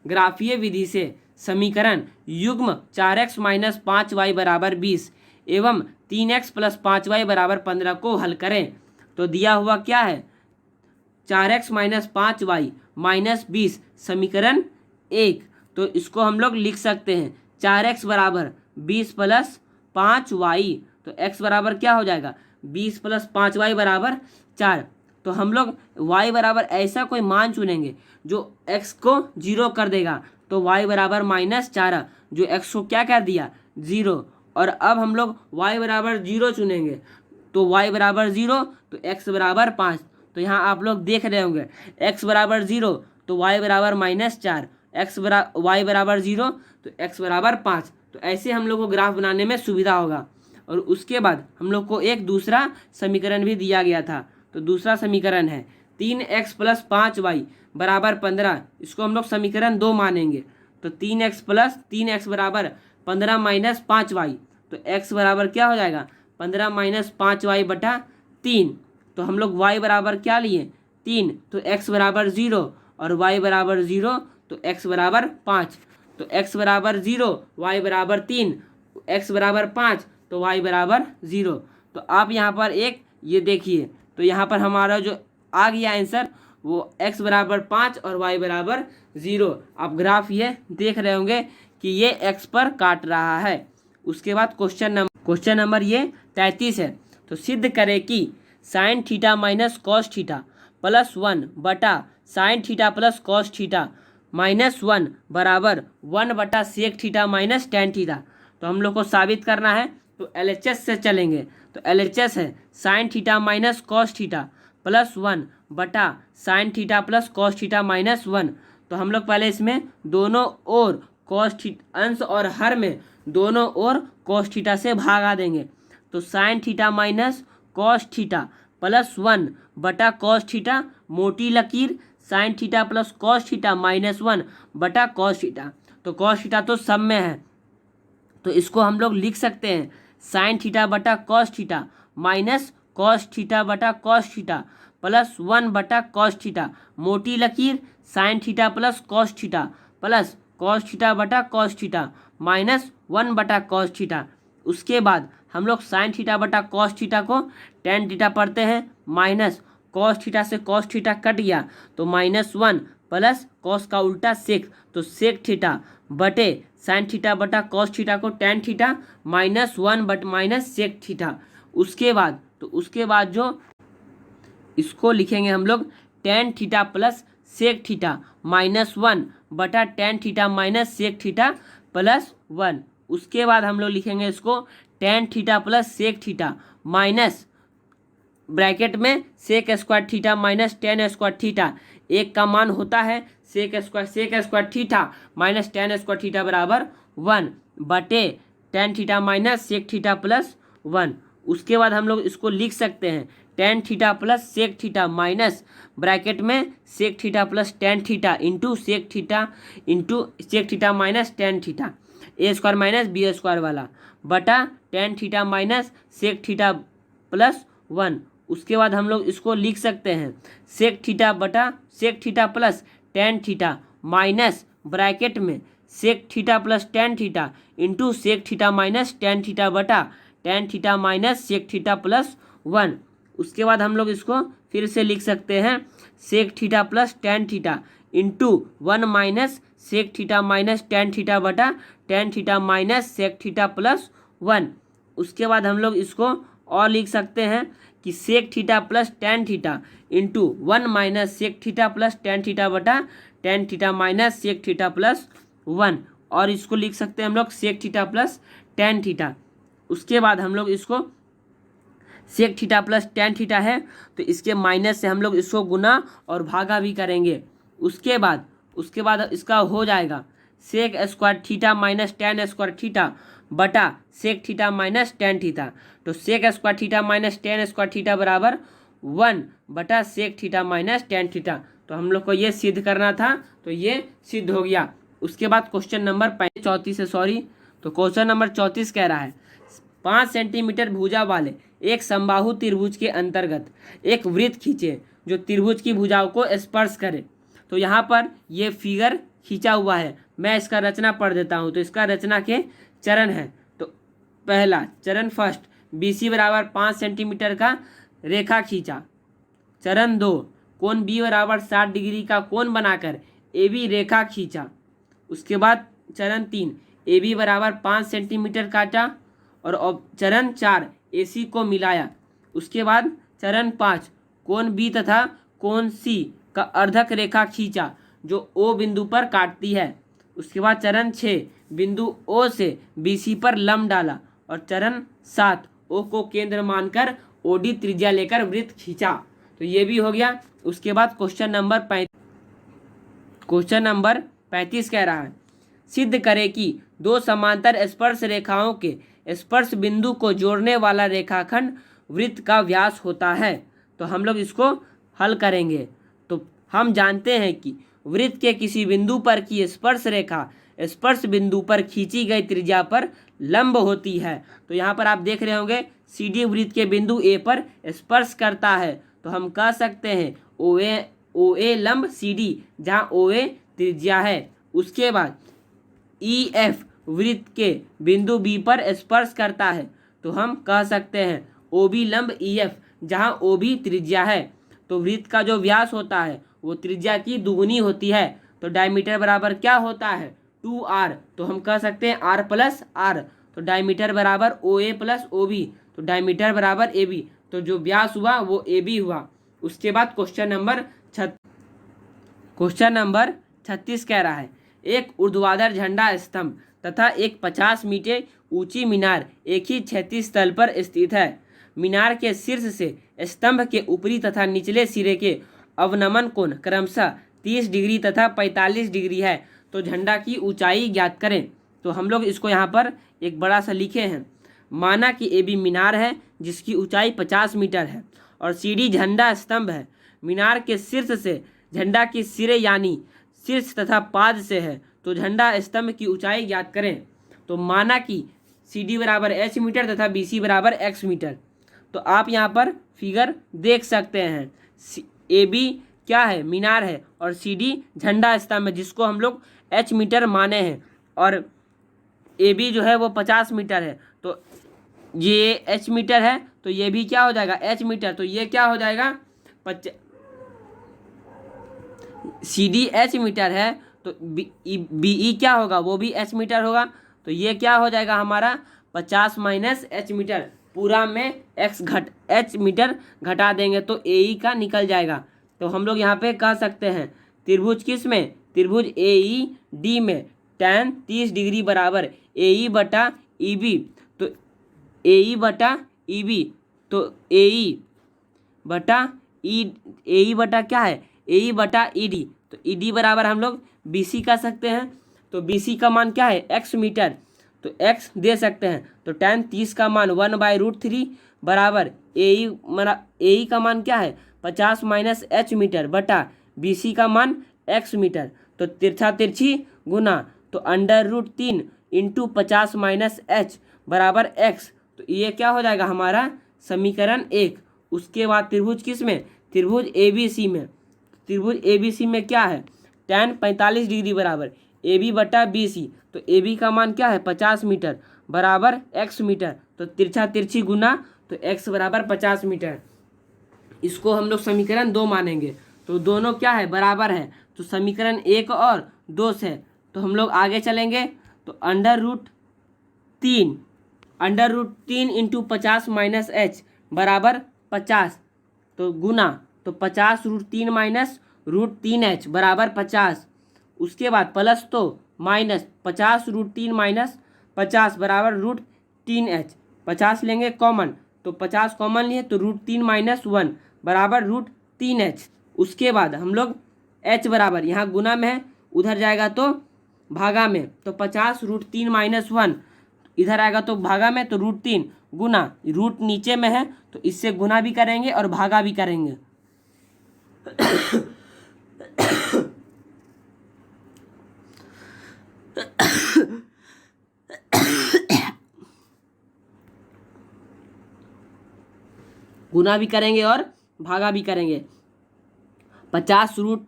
ग्राफीय विधि से समीकरण युग्म 4x माइनस 5y बराबर 20 एवं 3x प्लस 5y बराबर 15 को हल करें। तो दिया हुआ क्या है 4x माइनस 5y माइनस 20 समीकरण 1। तो इसको हम लोग लिख सकते हैं 4x बराबर 20 प्लस 5y। तो x बराबर क्या हो जाएगा 20 प्लस 5y बराबर 4। तो हम लोग y बराबर ऐसा कोई मान चुनेंगे जो x को 0 कर देगा। तो y बराबर -4 जो x को क्या कर दिया 0। और अब हम लोग y बराबर 0 चुनेंगे, तो y बराबर 0 तो x बराबर 5। तो यहाँ आप लोग देख रहे होंगे x बराबर 0 तो y बराबर -4, y बराबर 0 तो x बराबर 5। तो ऐसे हम लोग को ग्राफ बनाने में सुविधा होगा। और उसके बाद हम लोग को एक दूसरा समीकरण भी दिया गया था। तो दूसरा समीकरण है 3x + 5y बराबर 15। इसको हम लोग समीकरण 2 मानेंगे। तो 3x बराबर 15 - 5y, तो x बराबर क्या हो जाएगा 15 - 5y बटा 3। तो हम लोग y बराबर क्या लिए 3, तो x बराबर 0 और y बराबर 0 तो x बराबर 5। तो x बराबर 0, y बराबर 3, x बराबर 5 तो y बराबर 0। तो आप यहाँ पर एक ये देखिए, तो यहाँ पर हमारा जो आ गया आंसर वो x बराबर 5 और y बराबर 0। आप ग्राफ ये देख रहे होंगे कि ये x पर काट रहा है। उसके बाद क्वेश्चन नंबर ये 33 है। तो सिद्ध करें कि sin theta minus cos theta plus 1 बटा sin theta plus cos theta -1 बराबर 1 बटा sec theta minus tan theta. तो हम लोग को साबित करना है, तो LHS से चलेंगे। तो LHS है sin theta minus cos theta plus 1 बटा sin theta plus cos theta -1। तो हम लोग पहले इसमें दोनों ओर कॉस थीटा अंश और हर में दोनों ओर कॉस थीटा से भागा देंगे। तो sin theta minus cos theta plus 1 बटा कॉस थीटा, मोटी लकीर sin theta plus cos theta -1 बटा कॉस थीटा। तो कॉस थीटा तो सब में है, तो इसको हम लोग लिख सकते हैं sin थीटा बटा cos theta minus cos theta बटा कॉस थीटा प्लस 1 बटा कॉस थीटा, मोटी लकीर sin theta plus cos theta plus cos theta बटा कॉस थीटा -1 बटा कॉस थीटा। उसके बाद हम लोग sin थीटा बटा कॉस थीटा को tan थीटा पढ़ते हैं, माइनस कॉस थीटा से कॉस थीटा कट गया तो -1 प्लस कॉस का उल्टा सेक, तो सेक थीटा बटे sin थीटा बटा कॉस थीटा को tan थीटा -1 बट माइनस सेक थीटा। उसके बाद जो इसको लिखेंगे हम लोग tan theta plus sec theta -1 बटा tan theta minus sec theta plus 1। उसके बाद हम लोग लिखेंगे इसको tan theta plus sec theta minus bracket में sec square theta minus tan square theta. एक का मान होता है sec square theta minus tan square theta बराबर 1 बटे tan theta minus sec theta plus 1। उसके बाद हम लोग इसको लिख सकते हैं tan theta plus sec theta minus bracket में sec theta plus tan theta into sec theta minus tan theta, a square minus b square वाला बटा tan theta minus sec theta plus 1। उसके बाद हम लोग इसको लिख सकते हैं सेक थीटा बटा sec theta plus tan theta minus bracket में sec theta plus tan theta into sec theta minus tan theta बटा tan theta minus sec theta plus 1। उसके बाद हम लोग इसको फिर से लिख सकते हैं sec theta plus tan theta into 1 minus sec theta minus tan theta बटा tan theta minus sec theta plus 1। उसके बाद हम लोग इसको और लिख सकते हैं कि sec theta plus tan theta into 1 minus sec theta plus tan theta बटा tan theta minus sec theta plus 1। और इसको लिख सकते हैं हम लोग sec theta plus tan theta. उसके बाद हम लोग इसको sec theta plus tan theta है तो इसके माइनस से हम लोग इसको गुना और भागा भी करेंगे। उसके बाद इसका हो जाएगा sec square theta minus tan square theta बटा sec theta minus tan theta. तो sec square theta minus tan square theta बराबर 1 बटा sec theta minus tan theta. तो हम लोग को ये सिद्ध करना था, तो ये सिद्ध हो गया। उसके बाद क्वेश्चन नंबर 34 कह रहा है 5 सेंटीमीटर भुजा वाले एक समबाहु त्रिभुज के अंतर्गत एक वृत्त खींचे जो त्रिभुज की भुजाओं को स्पर्श करे। तो यहाँ पर ये फिगर खींचा हुआ है, मैं इसका रचना पढ़ देता हूँ। तो इसका रचना के चरण है। तो पहला चरण फर्स्ट, BC बराबर 5 सेंटीमीटर का रेखा खींचा। चरण 2, कोण B बराबर 60 डिग्री का कोण बनाकर AB रेखा खींचा। उसके बाद चरण 3, AB बराबर 5 सेंटीमीटर काटा। और चरण 4, AC को मिलाया। उसके बाद चरण 5, कोण B तथा कोण C का अर्धक रेखा खींचा जो O बिंदु पर काटती है। उसके बाद चरण 6, बिंदु O से BC पर लंब डाला। और चरण 7, O को केंद्र मानकर OD त्रिज्या लेकर वृत्त खींचा। तो ये भी हो गया। उसके बाद क्वेश्चन नंबर 35 कह रहा है, सिद्ध करें कि दो समांतर स्पर्श रेखाओं के स्पर्श बिंदु को जोड़ने वाला रेखाखंड वृत्त का व्यास होता है। तो हम लोग इसको हल करेंगे। तो हम जानते हैं कि वृत्त के किसी बिंदु पर की स्पर्श रेखा स्पर्श बिंदु पर खींची गई त्रिज्या पर लंब होती है। तो यहाँ पर आप देख रहे होंगे CD वृत्त के बिंदु A पर स्पर्श करता है, तो हम कह सकते हैं OA लंब CD, जहाँ OA त्रिज्या है। उसके बाद EF वृत्त के बिंदु B पर स्पर्श करता है, तो हम कह सकते हैं OB लंब EF, जहाँ OB त्रिज्या है। तो वृत्त का जो व्यास होता है वो त्रिज्या की दुगुनी होती है। तो डायमीटर बराबर क्या होता है 2r, तो हम कह सकते हैं r प्लस आर। तो डायमीटर बराबर OA प्लस OB, तो डायमीटर बराबर AB, तो जो व्यास हुआ वो AB हुआ। उसके बाद क्वेश्चन नंबर 36 कह रहा है, एक ऊर्ध्वाधर झंडा स्तंभ तथा एक 50 मीटर ऊंची मीनार एक ही क्षैतिज तल पर स्थित है। मीनार के शीर्ष से स्तंभ के ऊपरी तथा निचले सिरे के अवनमन कोण क्रमशः 30 डिग्री तथा 45 डिग्री है। तो झंडा की ऊंचाई ज्ञात करें। तो हम लोग इसको यहाँ पर एक बड़ा सा लिखे हैं। माना कि AB मीनार है जिसकी ऊंचाई 50 मीटर है और CD झंडा स्तंभ है। मीनार के शीर्ष से झंडा की सिरे यानी शीर्ष तथा पाद से है, तो झंडा स्तंभ की ऊंचाई ज्ञात करें। तो माना कि CD बराबर H मीटर तथा BC बराबर X मीटर। तो आप यहाँ पर फिगर देख सकते हैं, AB क्या है मीनार है और CD झंडा स्तंभ है जिसको हम लोग H मीटर माने हैं, और AB जो है वो 50 मीटर है। तो ये H मीटर है, तो ये भी क्या हो जाएगा H मीटर। तो ये क्या हो जाएगा CD H मीटर है, तो BE क्या होगा, वो भी H मीटर होगा। तो ये क्या हो जाएगा हमारा 50 माइनस H मीटर, पूरा में H मीटर घटा देंगे तो AE का निकल जाएगा। तो हम लोग यहाँ पे कह सकते हैं त्रिभुज किस में, त्रिभुज AED में tan 30 डिग्री बराबर AE बटा EB। तो AE बटा EB, तो AE बटा क्या है AE बटा ED। तो ED बराबर हम लोग BC कर सकते हैं। तो BC का मान क्या है X मीटर, तो X दे सकते हैं। तो tan 30 का मान 1/√3 बराबर AE का मान क्या है 50 माइनस H मीटर बटा BC का मान X मीटर। तो तिरछा तिरछी गुना, तो √3 इंटू 50 माइनस H बराबर X। तो ये क्या हो जाएगा हमारा समीकरण 1। उसके बाद त्रिभुज किस में, त्रिभुज ABC में। त्रिभुज ABC में क्या है tan 45 डिग्री बराबर AB बटा BC। तो AB का मान क्या है 50 मीटर बराबर X मीटर। तो तिरछा तिरछी गुना, तो X बराबर 50 मीटर। इसको हम लोग समीकरण 2 मानेंगे। तो दोनों क्या है बराबर है, तो समीकरण 1 और 2 से तो हम लोग आगे चलेंगे। तो √3 इंटू 50 माइनस H बराबर 50, तो गुना, तो 50 √3 माइनस √3H बराबर 50। उसके बाद प्लस तो माइनस 50 √3 माइनस 50 बराबर √3H। 50 लेंगे कॉमन, तो 50 कॉमन लिए तो √3 माइनस 1 बराबर √3H। उसके बाद हम लोग H बराबर यहाँ गुना में है, उधर जाएगा तो भागा में। तो 50 √3 माइनस 1 इधर आएगा तो भागा में, तो √3 गुना, रूट नीचे में है तो इससे गुना भी करेंगे और भागा भी करेंगे। गुना भी करेंगे और भागा भी करेंगे। 50 √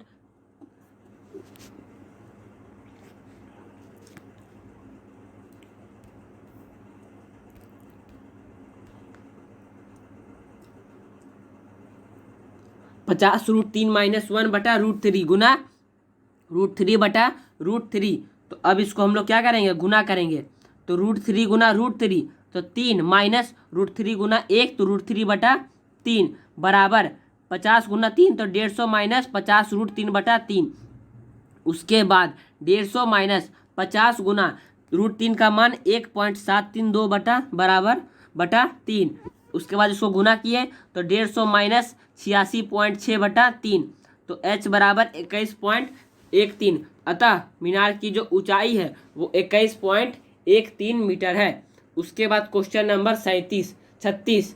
50 √3 माइनस 1 बटा √3 गुना √3 बटा √3। तो अब इसको हम लोग क्या करेंगे गुना करेंगे। तो √3 गुना √3, तो 3 माइनस √3 गुना 1, तो √3 बटा 3 बराबर 50 गुना 3, तो 150 माइनस 50 √3 बटा 3। उसके बाद 150 माइनस 50 गुना √3 का मान 1.732 बटा बराबर बटा 3। उसके बाद इसको गुना किए तो 150 माइनस 86.6/3, तो h बराबर 21.13। अतः मीनार की जो ऊंचाई है वो 21.13 मीटर है। उसके बाद क्वेश्चन नंबर 36।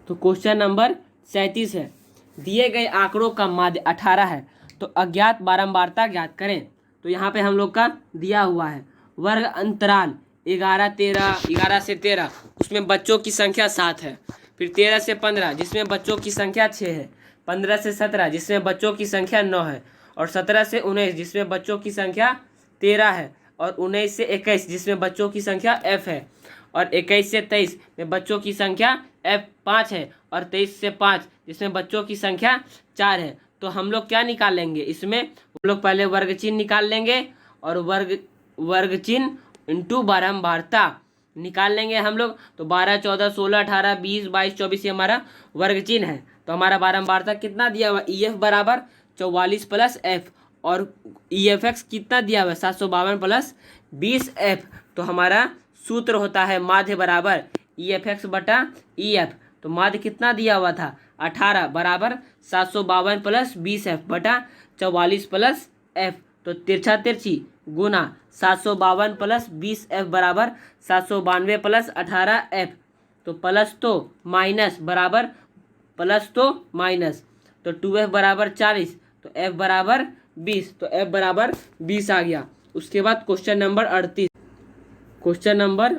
तो क्वेश्चन नंबर 37 है, दिए गए आंकड़ों का माध्य 18 है, तो अज्ञात बारंबारता ज्ञात करें। तो यहाँ पे हम लोग का दिया हुआ है वर्ग अंतराल 11 से 13, उसमें बच्चों की संख्या 7 है। फिर 13 से 15 जिसमें बच्चों की संख्या 6 है। 15 से 17 जिसमें बच्चों की संख्या 9 है। और 17 से 19 जिसमें बच्चों की संख्या 13 है। और 19 से 21 जिसमें बच्चों की संख्या f है। और 21 से 23 में बच्चों की संख्या f5 है। और 23 से 5 जिसमें बच्चों की संख्या 4 है। तो हम लोग क्या निकालेंगे, इसमें हम लोग पहले वर्ग चिन्ह निकाल लेंगे और वर्ग चिन्ह इंटू बारंबारता निकाल लेंगे हम लोग। तो 12, 14, 16, 18, 20, 22, 24 ये हमारा वर्ग चिन्ह है। तो हमारा बारंबारता कितना दिया हुआ, EF बराबर 44 प्लस f, और EFX कितना दिया हुआ है 752 प्लस 20f। तो हमारा सूत्र होता है माध्य बराबर EFX बटा EF। तो माध्य कितना दिया हुआ था 18 बराबर 752 प्लस 20f बटा 44 प्लस f। तो तिरछा तिरछी गुना 752 प्लस 20f बराबर 792 प्लस 18f। तो प्लस तो माइनस बराबर प्लस तो माइनस, तो 2f बराबर 40, तो f बराबर 20, तो f बराबर 20 आ गया। उसके बाद क्वेश्चन नंबर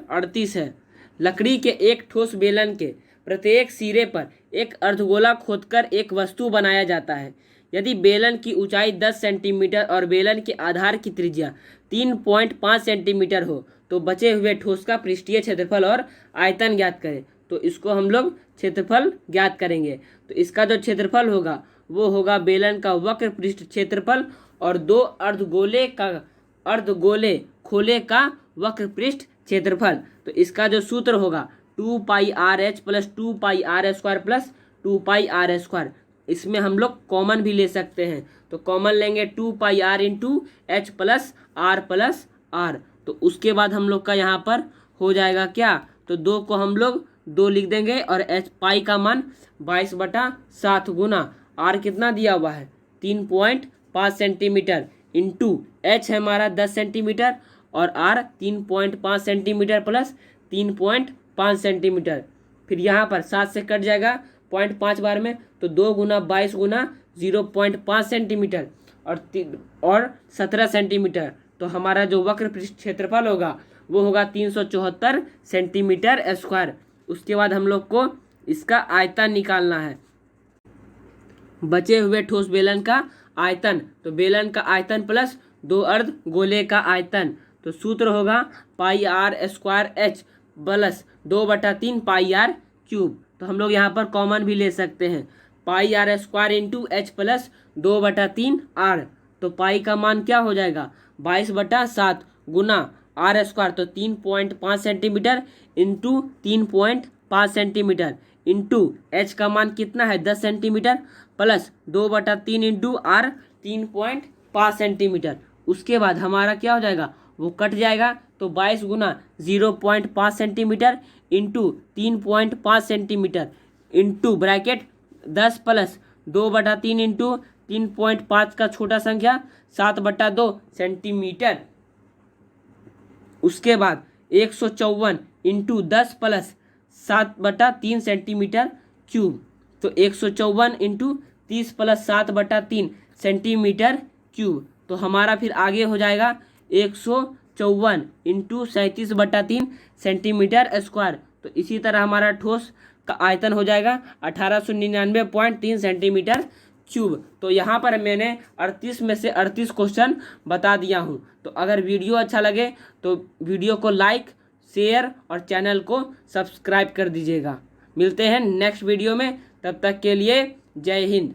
38 है, लकड़ी के एक ठोस बेलन के प्रत्येक सिरे पर एक अर्धगोला खोदकर एक वस्तु बनाया जाता है। यदि बेलन की ऊंचाई 10 सेंटीमीटर और बेलन के आधार की त्रिज्या 3.5 सेंटीमीटर हो तो बचे हुए ठोस का पृष्ठीय क्षेत्रफल और आयतन ज्ञात करें। तो इसको हम लोग क्षेत्रफल ज्ञात करेंगे। तो इसका जो क्षेत्रफल होगा वो होगा बेलन का वक्र पृष्ठ क्षेत्रफल और दो अर्धगोले खोले का वक्र पृष्ठ क्षेत्रफल। तो इसका जो सूत्र होगा 2πRh plus 2πr² plus 2πr²। इसमें हम लोग कॉमन भी ले सकते हैं, तो कॉमन लेंगे 2πr into H plus r। तो उसके बाद हम लोग का यहाँ पर हो जाएगा क्या, तो 2 को हम लोग 2 लिख देंगे और एच पाई का मान 22/7 गुना r कितना दिया हुआ है 3.5 सेंटीमीटर इंटू एच है हमारा 10 सेंटीमीटर और r 3.5 सेंटीमीटर प्लस 3.5 सेंटीमीटर। फिर यहाँ पर 7 से कट जाएगा 0.5 बार में, तो 2 गुना 22 गुना 0.5 सेंटीमीटर और 17 सेंटीमीटर। तो हमारा जो वक्र पृष्ठ क्षेत्रफल होगा वो होगा 374 सेंटीमीटर स्क्वायर। उसके बाद हम लोग को इसका आयतन निकालना है, बचे हुए ठोस बेलन का आयतन। तो बेलन का आयतन प्लस 2 अर्ध गोले का आयतन। तो सूत्र होगा πr² h प्लस 2/3 πr³ तो हम लोग यहाँ पर कॉमन भी ले सकते हैं, πr² into H plus 2/3 r। तो पाई का मान क्या हो जाएगा 22/7 गुना r² तो 3.5 centimetre into 3.5 centimetre into H का मान कितना है 10 centimetre plus 2/3 into r 3.5 centimetre. उसके बाद हमारा क्या हो जाएगा वो कट जाएगा, तो 22 गुना 0.5 centimetre into 3.5 centimetre into bracket 10 plus 2/3 into 3.5 का छोटा संख्या 7/2 सेंटीमीटर। उसके बाद 154 इंटू 10 प्लस 7/3 सेंटीमीटर क्यूब। तो 154 इंटू 30 प्लस 7/3 सेंटीमीटर क्यूब। तो हमारा फिर आगे हो जाएगा 154 इंटू 37/3 सेंटीमीटर स्क्वायर। तो इसी तरह हमारा ठोस का आयतन हो जाएगा 1899.3 सेंटीमीटर क्यूब। तो यहाँ पर मैंने 38 में से 38 क्वेश्चन बता दिया हूँ। तो अगर वीडियो अच्छा लगे तो वीडियो को लाइक, शेयर और चैनल को सब्सक्राइब कर दीजिएगा। मिलते हैं नेक्स्ट वीडियो में, तब तक के लिए जय हिंद।